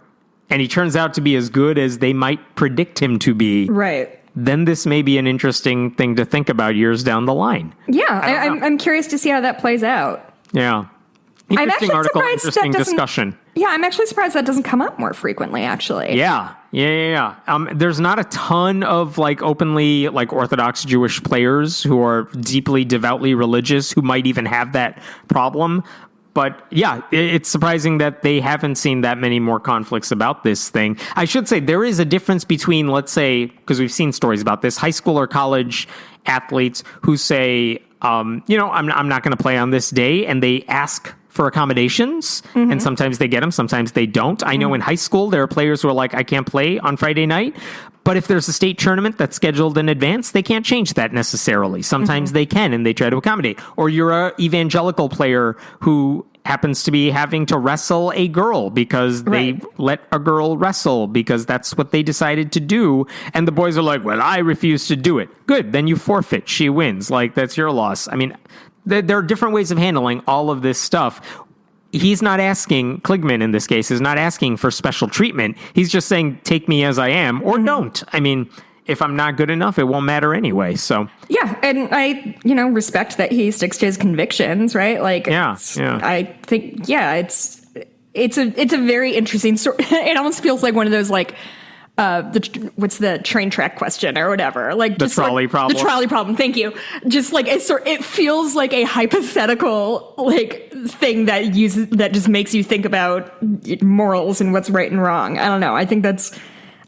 and he turns out to be as good as they might predict him to be, then this may be an interesting thing to think about years down the line. Yeah, I'm curious to see how that plays out. Yeah. Interesting article, interesting discussion. Yeah, I'm actually surprised that doesn't come up more frequently, actually. Yeah. There's not a ton of, like, openly, like, Orthodox Jewish players who are deeply, devoutly religious who might even have that problem. But yeah, it's surprising that they haven't seen that many more conflicts about this thing. I should say there is a difference between, let's say, because we've seen stories about this, high school or college athletes who say, I'm not going to play on this day, and they ask for accommodations, and sometimes they get them, sometimes they don't. I know in high school there are players who are like, I can't play on Friday night, but if there's a state tournament that's scheduled in advance, they can't change that necessarily. Sometimes they can, and they try to accommodate. Or you're a evangelical player who happens to be having to wrestle a girl because they let a girl wrestle because that's what they decided to do. And the boys are like, well, I refuse to do it. Good, then you forfeit. She wins. Like, that's your loss. I mean, there are different ways of handling all of this stuff. He's not asking, Kligman in this case, is not asking for special treatment. He's just saying, take me as I am or don't. I mean, if I'm not good enough, it won't matter anyway. So yeah, and I, respect that he sticks to his convictions, right? Like, I think, it's a very interesting story. It almost feels like one of those like, what's the train track question or whatever? Like the trolley problem. The trolley problem. Thank you. Just like it feels like a hypothetical like thing that just makes you think about morals and what's right and wrong. I don't know. I think that's.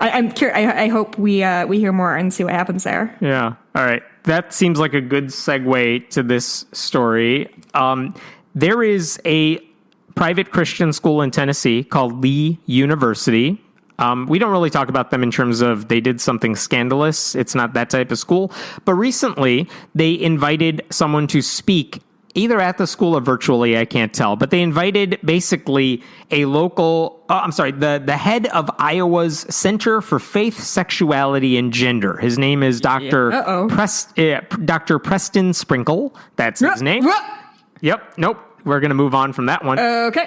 I'm curious. I hope we hear more and see what happens there. Yeah. All right. That seems like a good segue to this story. There is a private Christian school in Tennessee called Lee University. We don't really talk about them in terms of they did something scandalous. It's not that type of school. But recently, they invited someone to speak either at the school or virtually, I can't tell. But they invited basically a local, the head of Iowa's Center for Faith, Sexuality, and Gender. His name is Dr. Dr. Preston Sprinkle. That's his name. Yep. Nope. We're going to move on from that one. Okay.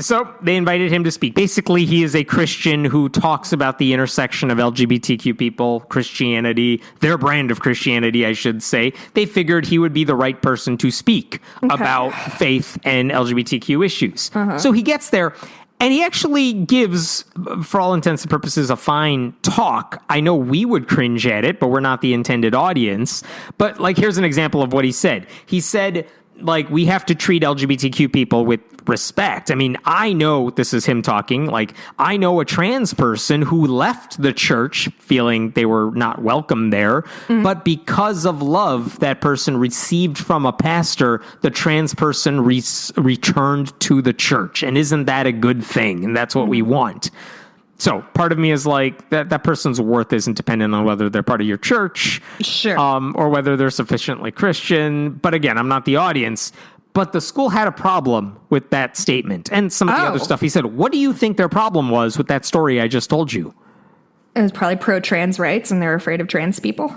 So they invited him to speak. Basically, he is a Christian who talks about the intersection of LGBTQ people, Christianity, their brand of Christianity, I should say. They figured he would be the right person to speak about faith and LGBTQ issues. So he gets there, and he actually gives, for all intents and purposes, a fine talk. I know we would cringe at it, but we're not the intended audience. But like, here's an example of what he said. He said, like, we have to treat LGBTQ people with respect. I mean, I know, this is him talking, like, I know a trans person who left the church feeling they were not welcome there, but because of love that person received from a pastor, the trans person returned to the church. And isn't that a good thing? And that's what we want. So part of me is like, that person's worth isn't dependent on whether they're part of your church, or whether they're sufficiently Christian. But again, I'm not the audience. But the school had a problem with that statement and some of the other stuff he said. What do you think their problem was with that story I just told you? It was probably pro-trans rights, and they're afraid of trans people.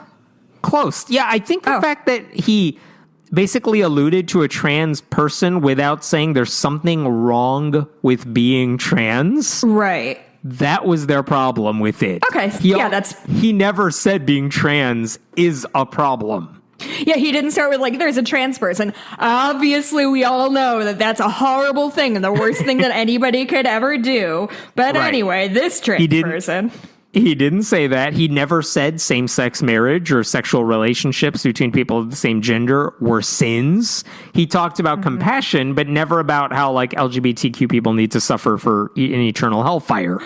Close. Yeah, I think the fact that he basically alluded to a trans person without saying there's something wrong with being trans. Right. That was their problem with it. Okay. He never said being trans is a problem. Yeah, he didn't start with like, there's a trans person. Obviously, we all know that that's a horrible thing and the worst thing that anybody could ever do. But anyway, this trans person. He didn't say that. He never said same-sex marriage or sexual relationships between people of the same gender were sins. He talked about compassion, but never about how like LGBTQ people need to suffer for an eternal hellfire.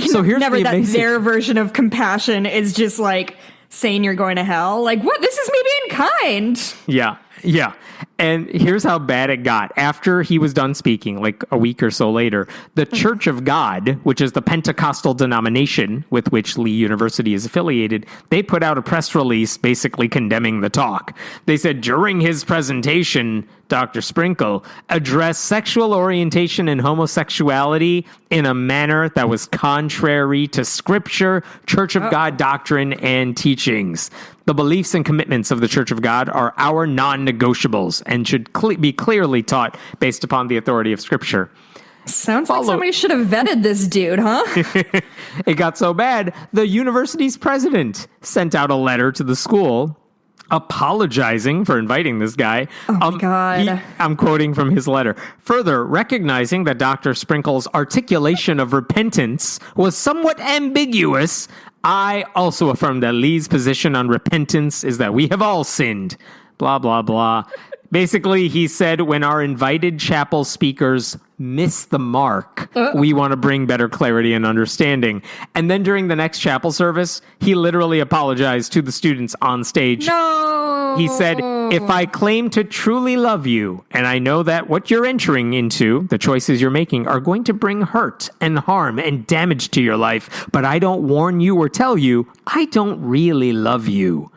So here's never that their version of compassion is just like saying you're going to hell. Like, what? This is me being kind. Yeah. And here's how bad it got. After he was done speaking, like a week or so later, the Church of God, which is the Pentecostal denomination with which Lee University is affiliated, they put out a press release basically condemning the talk. They said during his presentation, Dr. Sprinkle addressed sexual orientation and homosexuality in a manner that was contrary to Scripture, Church of God doctrine, and teachings. The beliefs and commitments of the Church of God are our non-negotiables and should be clearly taught based upon the authority of Scripture. Sounds like somebody should have vetted this dude, huh? It got so bad, the university's president sent out a letter to the school apologizing for inviting this guy. Oh, my God. I'm quoting from his letter. Further, recognizing that Dr. Sprinkle's articulation of repentance was somewhat ambiguous, I also affirm that Lee's position on repentance is that we have all sinned. Blah, blah, blah. Basically, he said when our invited chapel speakers miss the mark, we want to bring better clarity and understanding. And then during the next chapel service, he literally apologized to the students on stage. No! He said, if I claim to truly love you, and I know that what you're entering into, the choices you're making, are going to bring hurt and harm and damage to your life, but I don't warn you or tell you, I don't really love you.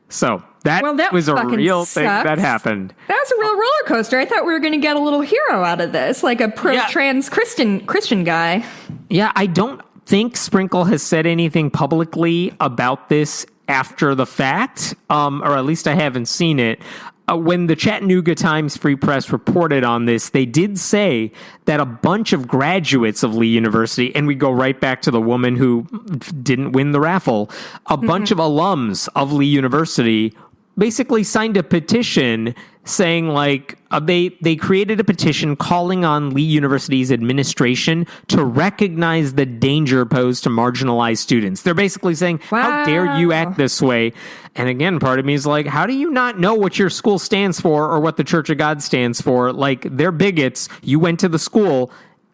So that was a real thing that happened. That was a real roller coaster. I thought we were going to get a little hero out of this, like a pro-trans Christian guy. Yeah, I don't think Sprinkle has said anything publicly about this after the fact, or at least I haven't seen it. when the Chattanooga Times Free Press reported on this, they did say that a bunch of graduates of Lee University, and we go right back to the woman who didn't win the raffle, a bunch of alums of Lee University basically signed a petition saying they created a petition calling on Lee University's administration to recognize the danger posed to marginalized students. They're basically saying, how dare you act this way? And again, part of me is like, how do you not know what your school stands for or what the Church of God stands for? Like, they're bigots. You went to the school.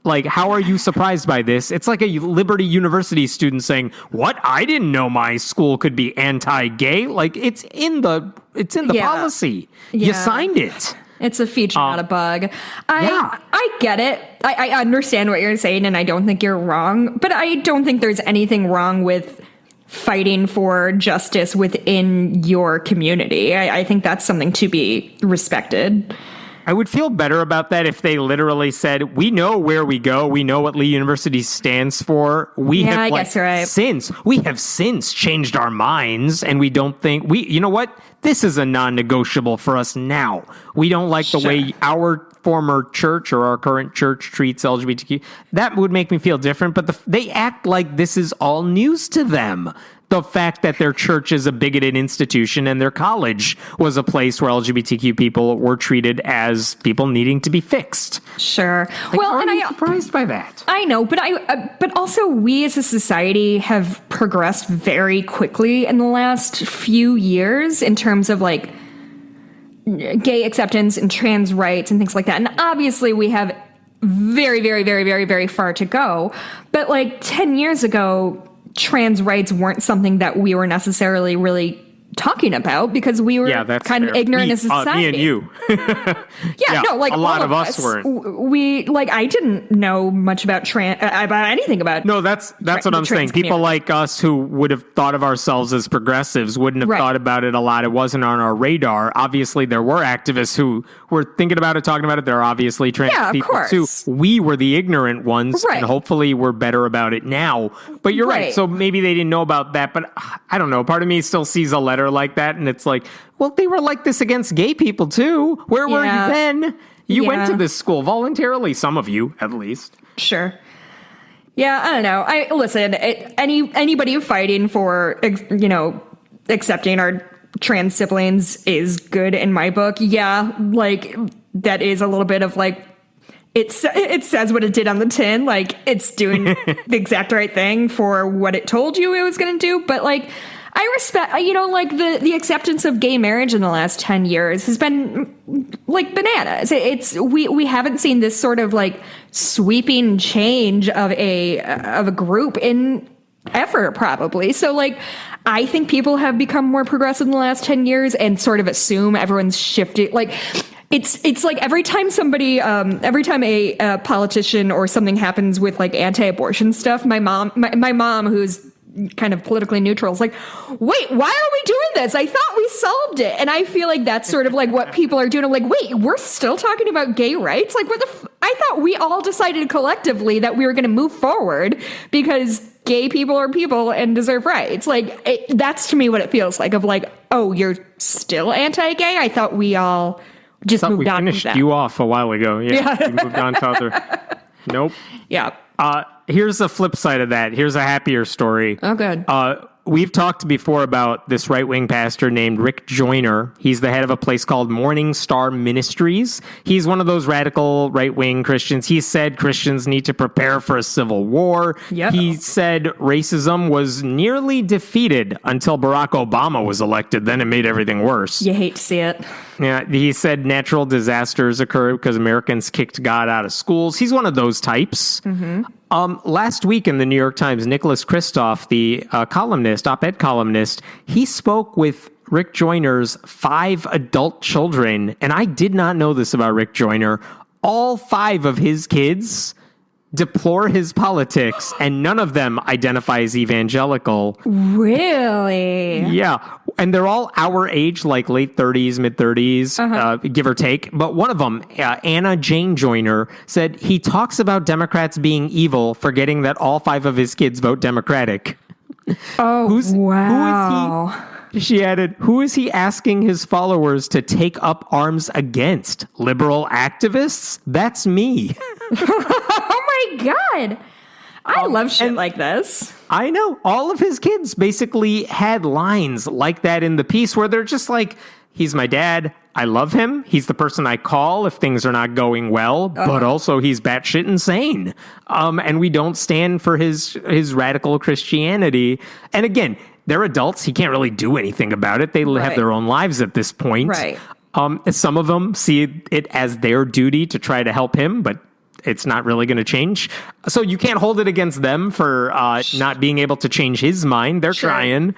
Like, how are you surprised by this? It's like a Liberty University student saying, what? I didn't know my school could be anti-gay. Like, it's in the policy. Yeah. You signed it. It's a feature, not a bug. I get it. I understand what you're saying, and I don't think you're wrong. But I don't think there's anything wrong with fighting for justice within your community. I think that's something to be respected. I would feel better about that if they literally said, we know where we go. We know what Lee University stands for. We have since changed our minds, and we don't think you know what? This is a non-negotiable for us now. We don't like the way our former church or our current church treats LGBTQ. That would make me feel different, but they act like this is all news to them. The fact that their church is a bigoted institution and their college was a place where LGBTQ people were treated as people needing to be fixed. Sure. I'm surprised by that. I know, but also we as a society have progressed very quickly in the last few years in terms of like gay acceptance and trans rights and things like that. And obviously we have very, very, very, very, very far to go. But like 10 years ago, trans rights weren't something that we were necessarily really talking about because we were kind of ignorant as a society. Me and you. A lot of us weren't. I didn't know much about anything about. No, that's what I'm saying. People like us who would have thought of ourselves as progressives wouldn't have thought about it a lot. It wasn't on our radar. Obviously, there were activists who were thinking about it, talking about it. There are obviously trans people too. We were the ignorant ones, and hopefully we're better about it now. But you're right. So maybe they didn't know about that. But I don't know. Part of me still sees a letter like that, and it's like, well, they were like this against gay people too. Where were you then? You went to this school voluntarily, some of you at least. Sure. Yeah, I don't know. Listen, anybody fighting for accepting our trans siblings is good in my book. Yeah, like that is a little bit of like it says what it did on the tin, like it's doing the exact right thing for what it told you it was going to do, but like I respect, like the acceptance of gay marriage in the last 10 years has been like bananas. We haven't seen this sort of like sweeping change of a group in ever, probably. So like, I think people have become more progressive in the last 10 years and sort of assume everyone's shifted. Like, it's like every time a politician or something happens with like anti-abortion stuff, my mom, who's kind of politically neutral, is like, wait, why are we doing this? I thought we solved it. And I feel like that's sort of like what people are doing. I'm like, wait, we're still talking about gay rights? Like, I thought we all decided collectively that we were going to move forward because gay people are people and deserve rights. Like, that's to me what it feels like, of like, oh, you're still anti-gay? I thought we all just moved on. We finished you off a while ago. Yeah. We moved on to other. Nope. Yeah. Here's the flip side of that. Here's a happier story. Oh, good. We've talked before about this right-wing pastor named Rick Joyner. He's the head of a place called Morning Star Ministries. He's one of those radical right-wing Christians. He said Christians need to prepare for a civil war. Yep. He said racism was nearly defeated until Barack Obama was elected. Then it made everything worse. You hate to see it. Yeah, he said natural disasters occurred because Americans kicked God out of schools. He's one of those types. Mm-hmm. Last week in the New York Times, Nicholas Kristof, the op-ed columnist, he spoke with Rick Joyner's 5 adult children, and I did not know this about Rick Joyner. All 5 of his kids deplore his politics, and none of them identify as evangelical. Really? Yeah. And they're all our age, like late 30s, mid 30s, give or take. But one of them, Anna Jane Joyner, said he talks about Democrats being evil, forgetting that all 5 of his kids vote Democratic. Oh, wow. Who is he? She added, who is he asking his followers to take up arms against? Liberal activists? That's me. Oh my God. I love shit like this. I know. All of his kids basically had lines like that in the piece where they're just like, he's my dad. I love him. He's the person I call if things are not going well, but also he's batshit insane. And we don't stand for his radical Christianity. And again, they're adults. He can't really do anything about it. They have their own lives at this point. Right. Some of them see it as their duty to try to help him, but it's not really going to change. So you can't hold it against them for not being able to change his mind. They're trying.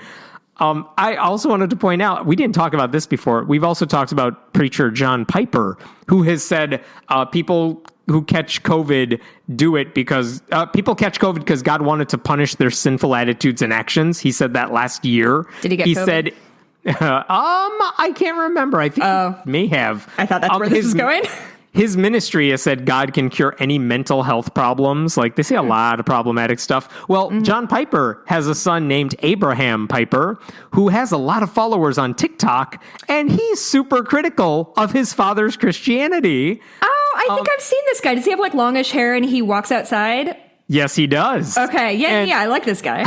I also wanted to point out, we didn't talk about this before. We've also talked about preacher John Piper, who has said people who catch COVID do it because people catch COVID because God wanted to punish their sinful attitudes and actions. He said that last year. Did he get COVID? Said, I can't remember. I think he may have. I thought that's where this is going. His ministry has said God can cure any mental health problems. Like, they say a lot of problematic stuff. Well, John Piper has a son named Abraham Piper, who has a lot of followers on TikTok, and he's super critical of his father's Christianity. Oh, I think I've seen this guy. Does he have like longish hair and he walks outside? Yes, he does. Okay, yeah, I like this guy.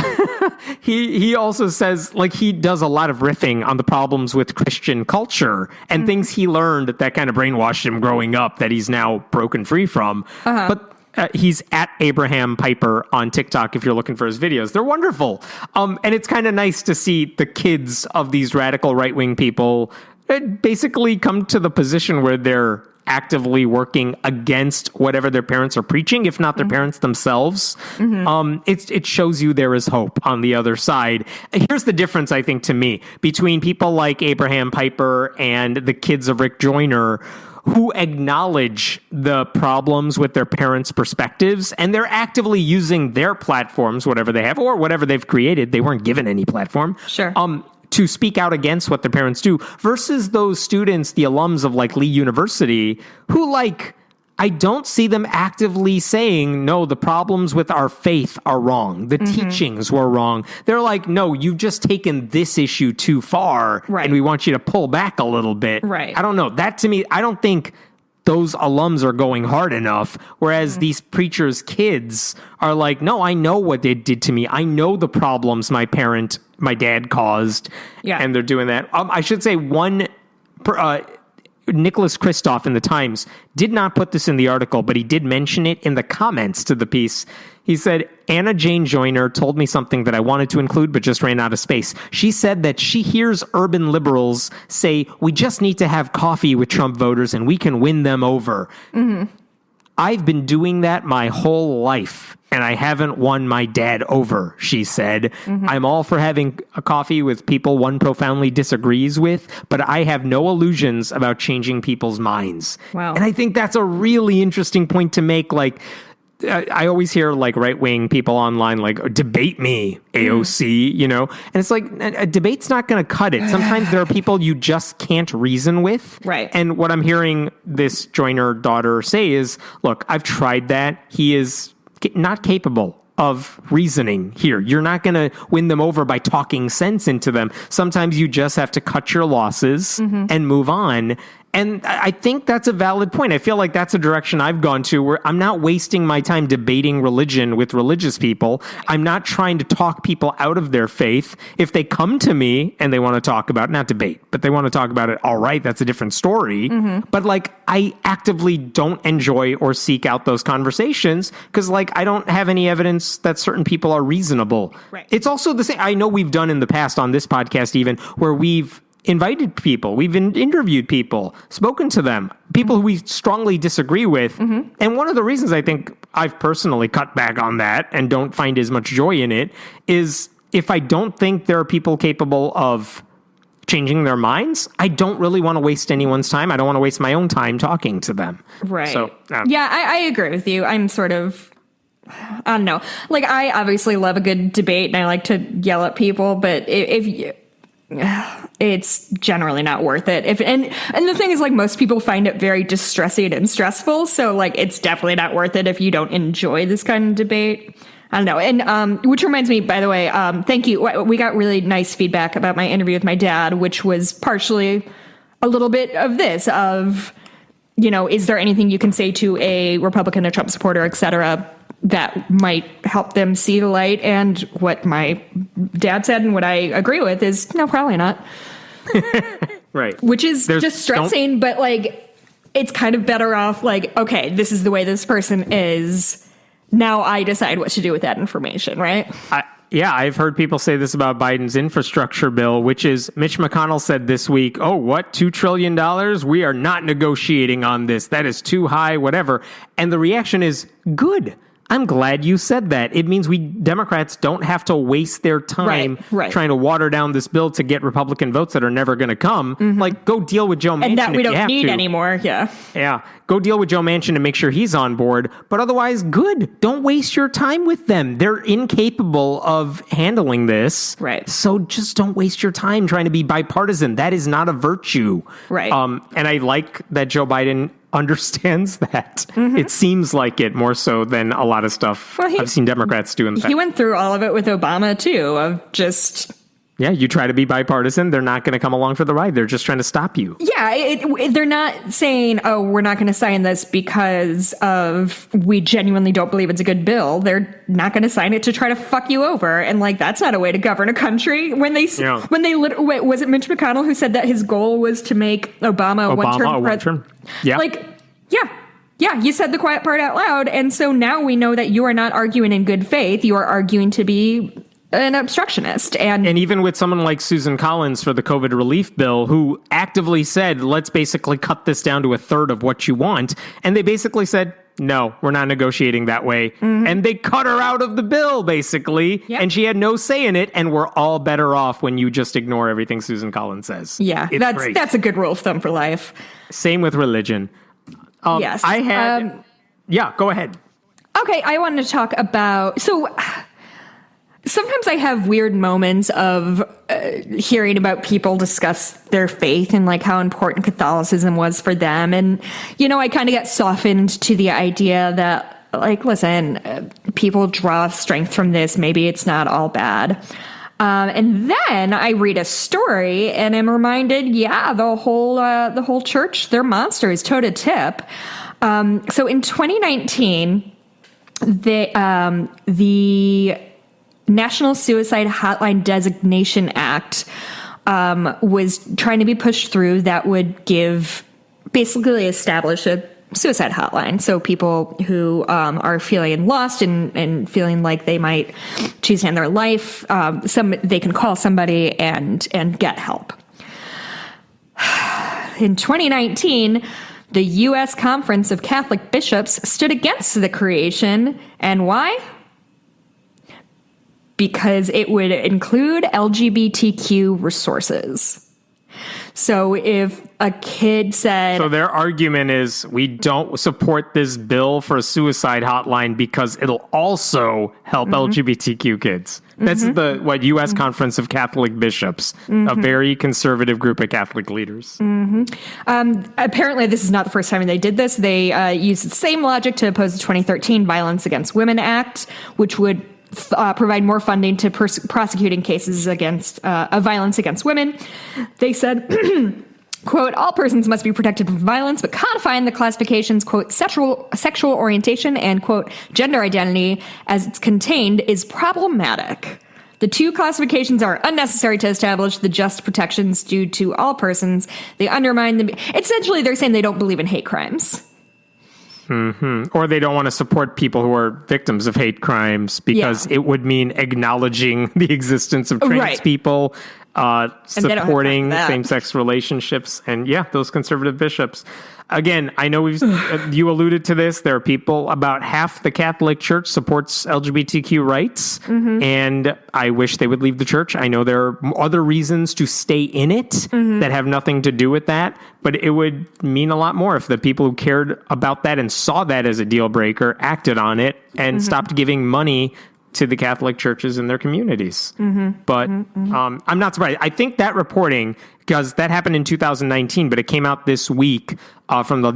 He also says, like, he does a lot of riffing on the problems with Christian culture and things he learned that kind of brainwashed him growing up that he's now broken free from. But he's at Abraham Piper on TikTok if you're looking for his videos. They're wonderful. And it's kind of nice to see the kids of these radical right-wing people basically come to the position where they're actively working against whatever their parents are preaching, if not their parents themselves. It shows you there is hope on the other side. Here's the difference, I think, to me, between people like Abraham Piper and the kids of Rick Joyner, who acknowledge the problems with their parents' perspectives, and they're actively using their platforms, whatever they have, or whatever they've created. They weren't given any platform. Sure. To speak out against what their parents do, versus those students, the alums of like Lee University, who like, I don't see them actively saying, no, the problems with our faith are wrong. The teachings were wrong. They're like, no, you've just taken this issue too far, and we want you to pull back a little bit. Right. I don't know. That to me, I don't think those alums are going hard enough, whereas these preachers' kids are like, no, I know what they did to me. I know the problems my dad caused, and they're doing that. I should say Nicholas Kristof in the Times did not put this in the article, but he did mention it in the comments to the piece. He said, Anna Jane Joyner told me something that I wanted to include, but just ran out of space. She said that she hears urban liberals say, we just need to have coffee with Trump voters and we can win them over. I've been doing that my whole life, and I haven't won my dad over, she said. I'm all for having a coffee with people one profoundly disagrees with, but I have no illusions about changing people's minds. Wow. And I think that's a really interesting point to make. Like, I always hear like right-wing people online like, debate me, AOC, you know? And it's like, a debate's not going to cut it. Sometimes there are people you just can't reason with. Right. And what I'm hearing this Joyner daughter say is, look, I've tried that. He is not capable of reasoning here. You're not going to win them over by talking sense into them. Sometimes you just have to cut your losses and move on. And I think that's a valid point. I feel like that's a direction I've gone to, where I'm not wasting my time debating religion with religious people. I'm not trying to talk people out of their faith. If they come to me and they want to talk about, not debate, but they want to talk about it, all right, that's a different story. But like, I actively don't enjoy or seek out those conversations because like, I don't have any evidence that certain people are reasonable. Right. It's also the same. I know we've done in the past on this podcast even where we've invited people, we've interviewed people, spoken to them, people who we strongly disagree with. And one of the reasons I think I've personally cut back on that and don't find as much joy in it is if I don't think there are people capable of changing their minds, I don't really want to waste anyone's time. I don't want to waste my own time talking to them. Right. So, yeah, I agree with you. I'm sort of, I don't know. Like, I obviously love a good debate and I like to yell at people, but if you, it's generally not worth it. And the thing is, like, most people find it very distressing and stressful. So like, it's definitely not worth it if you don't enjoy this kind of debate. I don't know. And which reminds me, by the way, thank you. We got really nice feedback about my interview with my dad, which was partially a little bit of this, of, is there anything you can say to a Republican, a Trump supporter, et cetera, that might help them see the light? And what my dad said and what I agree with is, no, probably not. Right. Which is just stressing, but like, it's kind of better off like, okay, this is the way this person is. Now I decide what to do with that information, right? I've heard people say this about Biden's infrastructure bill, which is Mitch McConnell said this week, oh, what, $2 trillion? We are not negotiating on this. That is too high, whatever. And the reaction is, good. I'm glad you said that. It means we Democrats don't have to waste their time trying to water down this bill to get Republican votes that are never going to come. Mm-hmm. Like, go deal with Joe Manchin. And that we don't need anymore. Yeah. Yeah. Go deal with Joe Manchin and make sure he's on board. But otherwise, good. Don't waste your time with them. They're incapable of handling this. Right. So just don't waste your time trying to be bipartisan. That is not a virtue. Right. And I like that Joe Biden understands that. Mm-hmm. It seems like it more so than a lot of stuff I've seen Democrats do in the past. He went through all of it with Obama, too, of just... Yeah, you try to be bipartisan, they're not going to come along for the ride. They're just trying to stop you. Yeah, they're not saying, oh, we're not going to sign this because of we genuinely don't believe it's a good bill. They're not going to sign it to try to fuck you over. And like, that's not a way to govern a country. When they was it Mitch McConnell who said that his goal was to make Obama a one-term president? Yeah. Like, yeah, you said the quiet part out loud. And so now we know that you are not arguing in good faith. You are arguing to be an obstructionist. And even with someone like Susan Collins for the COVID relief bill, who actively said, let's basically cut this down to a third of what you want. And they basically said, no, we're not negotiating that way. Mm-hmm. And they cut her out of the bill, basically. Yep. And she had no say in it. And we're all better off when you just ignore everything Susan Collins says. Yeah, that's a good rule of thumb for life. Same with religion. Yes. I had... yeah, go ahead. Okay, I wanted to talk about... So... Sometimes I have weird moments of hearing about people discuss their faith and like how important Catholicism was for them. And, I kind of get softened to the idea that like, listen, people draw strength from this. Maybe it's not all bad. And then I read a story and I'm reminded, the whole church, they're monsters, toe to tip. So in 2019, the National Suicide Hotline Designation Act was trying to be pushed through that would basically establish a suicide hotline. So people who are feeling lost and feeling like they might choose to end their life, they can call somebody and get help. In 2019, the U.S. Conference of Catholic Bishops stood against the creation. And why? Because it would include LGBTQ resources. So if a kid said... So their argument is we don't support this bill for a suicide hotline because it'll also help LGBTQ kids. That's the U.S. Conference of Catholic Bishops, a very conservative group of Catholic leaders. Apparently, this is not the first time they did this. They used the same logic to oppose the 2013 Violence Against Women Act, which would provide more funding to prosecuting cases of violence against women. They said, quote, all persons must be protected from violence, but codifying the classifications, quote, sexual orientation and, quote, gender identity as it's contained is problematic. The two classifications are unnecessary to establish the just protections due to all persons. They undermine them. Essentially, they're saying they don't believe in hate crimes. Mm-hmm. Or they don't want to support people who are victims of hate crimes because it would mean acknowledging the existence of trans people, supporting same-sex relationships, and those conservative bishops. Again, I know you alluded to this. There are people, about half the Catholic Church supports LGBTQ rights, and I wish they would leave the church. I know there are other reasons to stay in it that have nothing to do with that, but it would mean a lot more if the people who cared about that and saw that as a deal breaker acted on it and stopped giving money to the Catholic churches in their communities. But I'm not surprised. I think that reporting because that happened in 2019, but it came out this week from the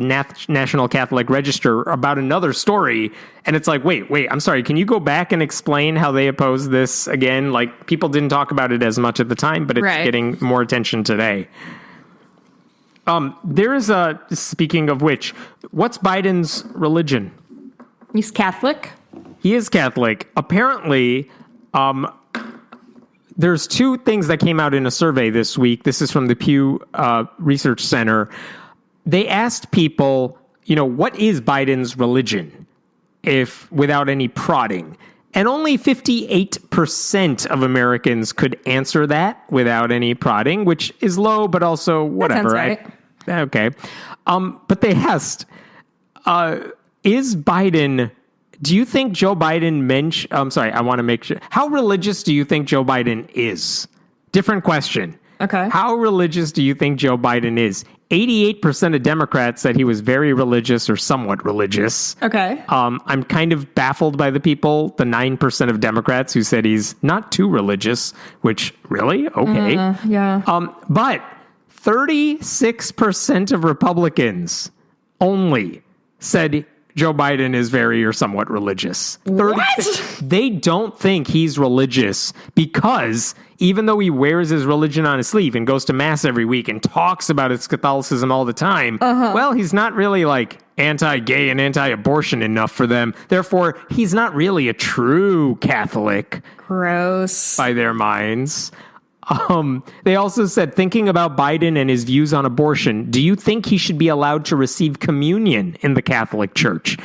National Catholic Register about another story. And it's like, wait, I'm sorry. Can you go back and explain how they oppose this again? Like, people didn't talk about it as much at the time, but it's getting more attention today. There is speaking of which, what's Biden's religion? He's Catholic. He is Catholic. Apparently, there's two things that came out in a survey this week. This is from the Pew Research Center. They asked people, what is Biden's religion, if without any prodding? And only 58% of Americans could answer that without any prodding, which is low, but also whatever. That sounds right. Okay. But they asked, is Biden... Do you think Joe Biden I want to make sure. How religious do you think Joe Biden is? Different question. Okay. How religious do you think Joe Biden is? 88% of Democrats said he was very religious or somewhat religious. Okay. I'm kind of baffled by the 9% of Democrats who said he's not too religious, which really? Okay. Yeah. But 36% of Republicans only said Joe Biden is very or somewhat religious. What? They don't think he's religious because even though he wears his religion on his sleeve and goes to mass every week and talks about his Catholicism all the time, well, he's not really like anti-gay and anti-abortion enough for them. Therefore, he's not really a true Catholic. Gross. By their minds. They also said, thinking about Biden and his views on abortion, do you think he should be allowed to receive communion in the Catholic Church?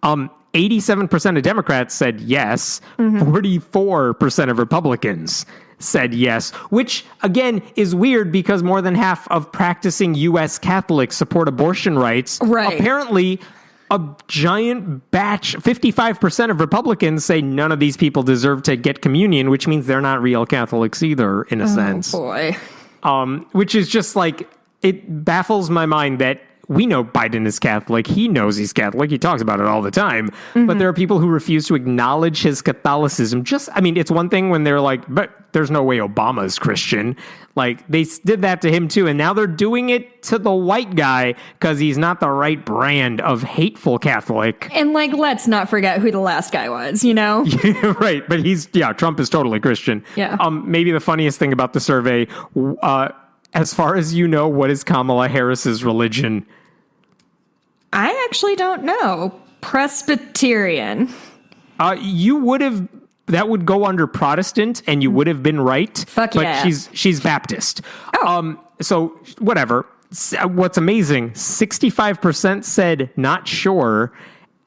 87% of Democrats said yes. 44% of Republicans said yes, which, again, is weird because more than half of practicing U.S. Catholics support abortion rights. Right. Apparently, a giant batch, 55% of Republicans say none of these people deserve to get communion, which means they're not real Catholics either, in a sense. Boy. Which is just like, it baffles my mind that we know Biden is Catholic. He knows he's Catholic. He talks about it all the time. But there are people who refuse to acknowledge his Catholicism. It's one thing when they're like, but there's no way Obama's Christian. Like, they did that to him too. And now they're doing it to the white guy because he's not the right brand of hateful Catholic. And let's not forget who the last guy was, Right. But Trump is totally Christian. Yeah. Maybe the funniest thing about the survey, as far as you know, what is Kamala Harris's religion? I actually don't know. Presbyterian. That would go under Protestant, and you would have been right. Fuck yeah. But she's Baptist. Oh. So whatever. What's amazing, 65% said not sure,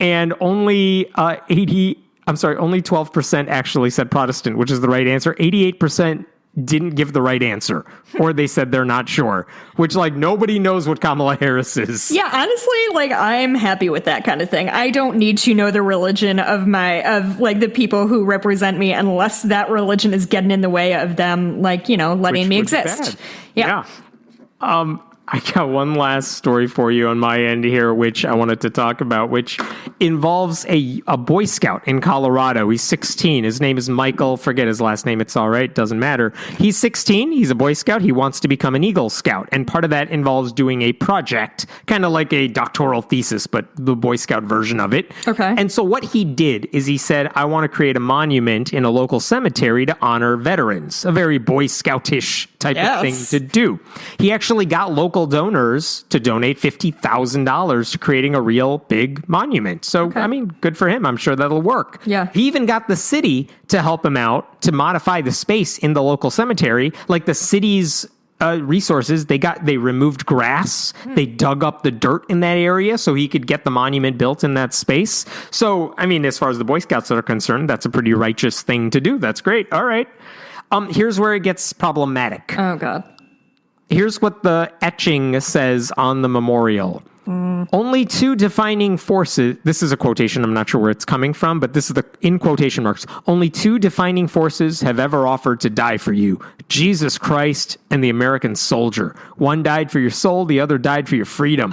and only 12% actually said Protestant, which is the right answer. 88% didn't give the right answer, or they said they're not sure, which nobody knows what Kamala Harris is. Yeah, honestly, I'm happy with that kind of thing. I don't need to know the religion of the people who represent me unless that religion is getting in the way of them, letting me exist. Yeah. I got one last story for you on my end here, which I wanted to talk about, which involves a Boy Scout in Colorado. He's 16. His name is Michael. Forget his last name. It's all right. Doesn't matter. He's 16. He's a Boy Scout. He wants to become an Eagle Scout. And part of that involves doing a project, kind of like a doctoral thesis, but the Boy Scout version of it. Okay. And so what he did is he said, I want to create a monument in a local cemetery to honor veterans. A very Boy Scoutish type of thing to do. He actually got local donors to donate $50,000 to creating a real big monument. So, good for him. I'm sure that'll work. Yeah. He even got the city to help him out to modify the space in the local cemetery. Like the city's resources, they removed grass. They dug up the dirt in that area so he could get the monument built in that space. So, as far as the Boy Scouts are concerned, that's a pretty righteous thing to do. That's great. All right. Here's where it gets problematic. Oh, God. Here's what the etching says on the memorial. Only two defining forces, this is a quotation, I'm not sure where it's coming from, but this is in quotation marks. Only two defining forces have ever offered to die for you, Jesus Christ and the American soldier. One died for your soul, the other died for your freedom.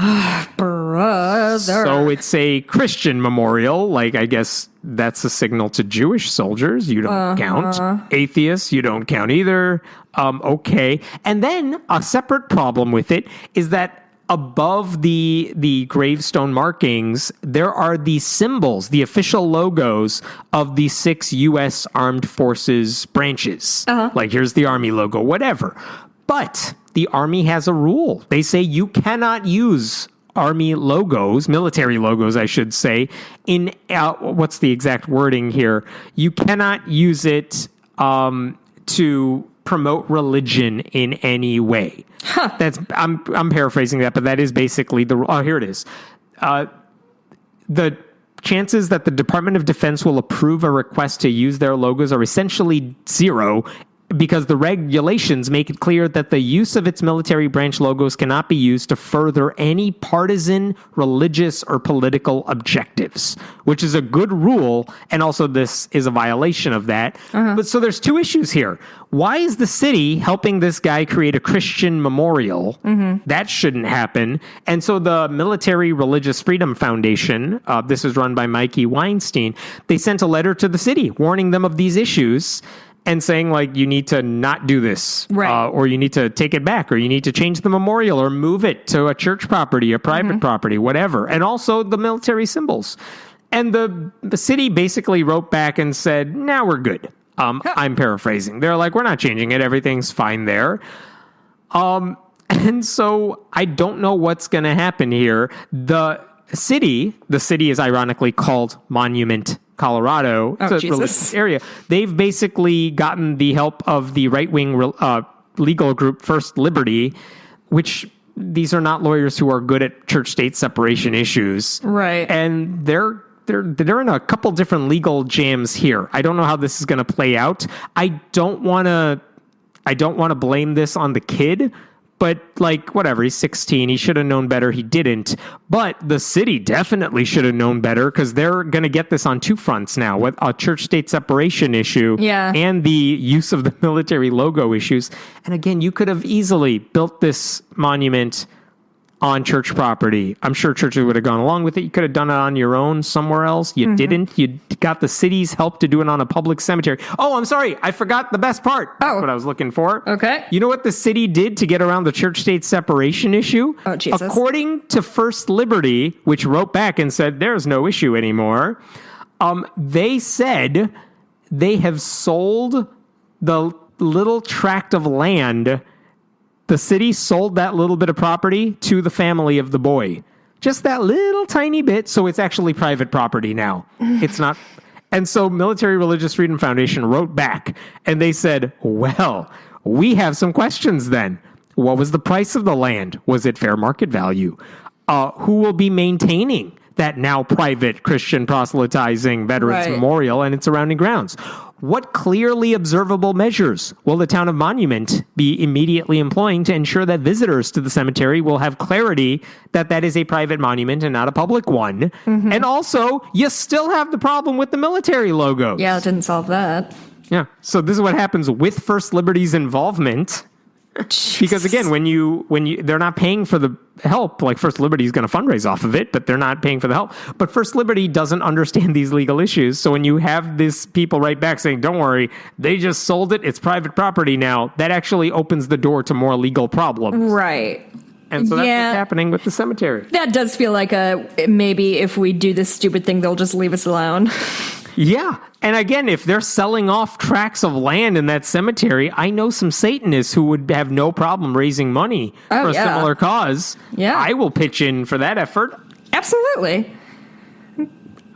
brother. So it's a Christian memorial. Like, I guess that's a signal to Jewish soldiers. You don't count. Atheists, you don't count either. Okay. And then a separate problem with it is that above the gravestone markings, there are the symbols, the official logos of the 6 U.S. Armed Forces branches. Like, here's the Army logo, whatever. But the Army has a rule. They say you cannot use Army logos, military logos, I should say, in, what's the exact wording here? You cannot use it to promote religion in any way. I'm paraphrasing that, but that is basically here it is. The chances that the Department of Defense will approve a request to use their logos are essentially zero, because the regulations make it clear that the use of its military branch logos cannot be used to further any partisan, religious, or political objectives, which is a good rule, and also this is a violation of that. But so there's 2 issues here. Why is the city helping this guy create a Christian memorial? That shouldn't happen. And so the Military Religious Freedom Foundation, this is run by Mikey Weinstein, they sent a letter to the city warning them of these issues, and saying, like, you need to not do this, or you need to take it back, or you need to change the memorial, or move it to a church property, a private property, whatever. And also the military symbols. And the city basically wrote back and said, now we're good. I'm paraphrasing. They're like, we're not changing it. Everything's fine there. And so I don't know what's going to happen here. The city is ironically called Monument, Colorado. It's a religious area. They've basically gotten the help of the right-wing legal group First Liberty, which these are not lawyers who are good at church-state separation issues. Right. And they're in a couple different legal jams here. I don't know how this is going to play out. I don't want to blame this on the kid. But, like, whatever, he's 16. He should have known better. He didn't. But the city definitely should have known better, because they're going to get this on 2 fronts now, with a church-state separation issue and the use of the military logo issues. And again, you could have easily built this monument on church property. I'm sure churches would have gone along with it. You could have done it on your own somewhere else. You didn't. You got the city's help to do it on a public cemetery. Oh, I'm sorry. I forgot the best part. That's what I was looking for. Okay. You know what the city did to get around the church-state separation issue? Oh, Jesus. According to First Liberty, which wrote back and said there's no issue anymore, they said they have sold the little tract of land. The city sold that little bit of property to the family of the boy. Just that little tiny bit, so it's actually private property now. It's not. And so Military Religious Freedom Foundation wrote back, and they said, well, we have some questions then. What was the price of the land? Was it fair market value? Who will be maintaining that now private Christian proselytizing Veterans Memorial and its surrounding grounds? What clearly observable measures will the town of Monument be immediately employing to ensure that visitors to the cemetery will have clarity that that is a private monument and not a public one? And also, you still have the problem with the military logos. Yeah, it didn't solve that. Yeah. So this is what happens with First Liberty's involvement. Because again, when you they're not paying for the help, like First Liberty is going to fundraise off of it, but they're not paying for the help. But First Liberty doesn't understand these legal issues. So when you have these people right back saying, don't worry, they just sold it, it's private property now, that actually opens the door to more legal problems. Right. And so that's what's happening with the cemetery. That does feel like maybe if we do this stupid thing, they'll just leave us alone. Yeah. And again, if they're selling off tracts of land in that cemetery, I know some Satanists who would have no problem raising money for a similar cause. Yeah. I will pitch in for that effort. Absolutely.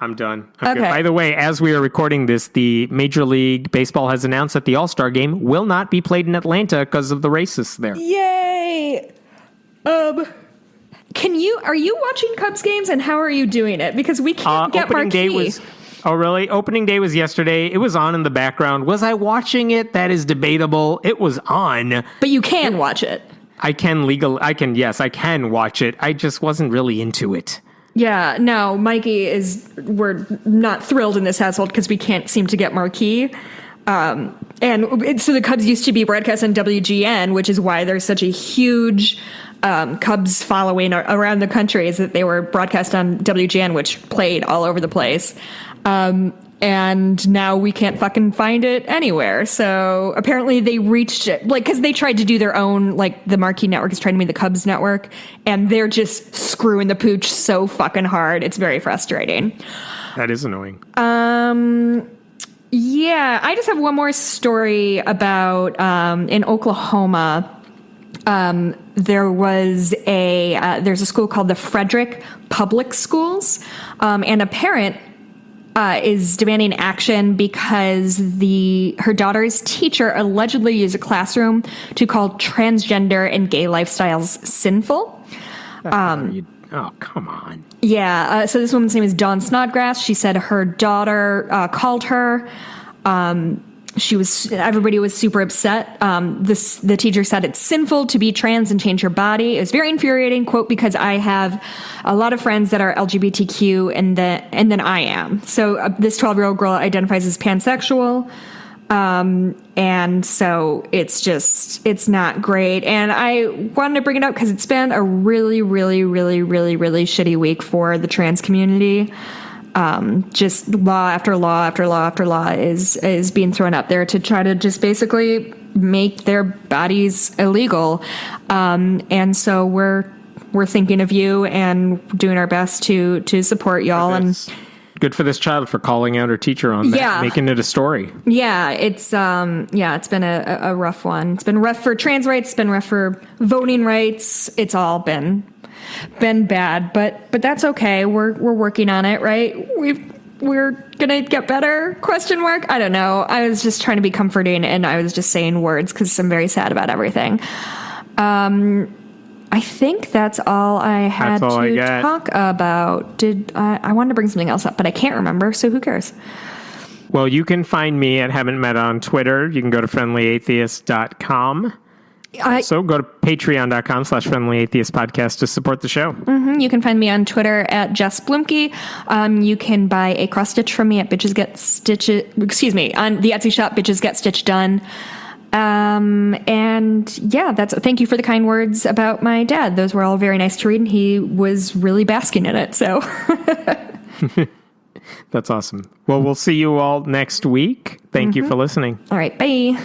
I'm done. Okay. By the way, as we are recording this, the Major League Baseball has announced that the All-Star game will not be played in Atlanta because of the racists there. Yay! Are you watching Cubs games, and how are you doing it? Because we can't get marquee. Oh, really? Opening day was yesterday. It was on in the background. Was I watching it? That is debatable. It was on. But you can watch it. I can watch it. I just wasn't really into it. Yeah, no, we're not thrilled in this household because we can't seem to get marquee. And so the Cubs used to be broadcast on WGN, which is why there's such a huge Cubs following around the country is that they were broadcast on WGN, which played all over the place. And now we can't fucking find it anywhere. So apparently they reached it, like, because they tried to do their own, like, the marquee network is trying to be the Cubs network, and they're just screwing the pooch so fucking hard. It's very frustrating. That is annoying. Yeah, I just have one more story about in Oklahoma. There's a school called the Frederick Public Schools, and a parent is demanding action because her daughter's teacher allegedly used a classroom to call transgender and gay lifestyles sinful. Oh, come on. Yeah. So this woman's name is Dawn Snodgrass. She said her daughter called her. Everybody was super upset. The teacher said it's sinful to be trans and change your body. It was very infuriating, quote, because I have a lot of friends that are LGBTQ and then I am. So this 12-year-old girl identifies as pansexual. And so it's not great. And I wanted to bring it up because it's been a really, really, really, really, really shitty week for the trans community. Just law after law after law after law is being thrown up there to try to just basically make their bodies illegal. And so we're thinking of you and doing our best to support y'all. And good for this child for calling out her teacher on that, making it a story. Yeah, it's been a rough one. It's been rough for trans rights. It's been rough for voting rights. It's all been bad, but that's okay. We're working on it, right? We're gonna get better? ? I don't know. I was just trying to be comforting, and I was just saying words because I'm very sad about everything. I think that's all I had to talk about. I wanted to bring something else up, but I can't remember, so who cares? Well, you can find me at Haven't Met on Twitter. You can go to friendlyatheist.com. So go to patreon.com/friendlyatheistpodcast to support the show. Mm-hmm. You can find me on Twitter at Jess Blumke. You can buy a cross stitch from me at on the Etsy shop, Bitches Get Stitch Done. And yeah, thank you for the kind words about my dad. Those were all very nice to read, and he was really basking in it. So that's awesome. Well, we'll see you all next week. Thank you for listening. All right. Bye.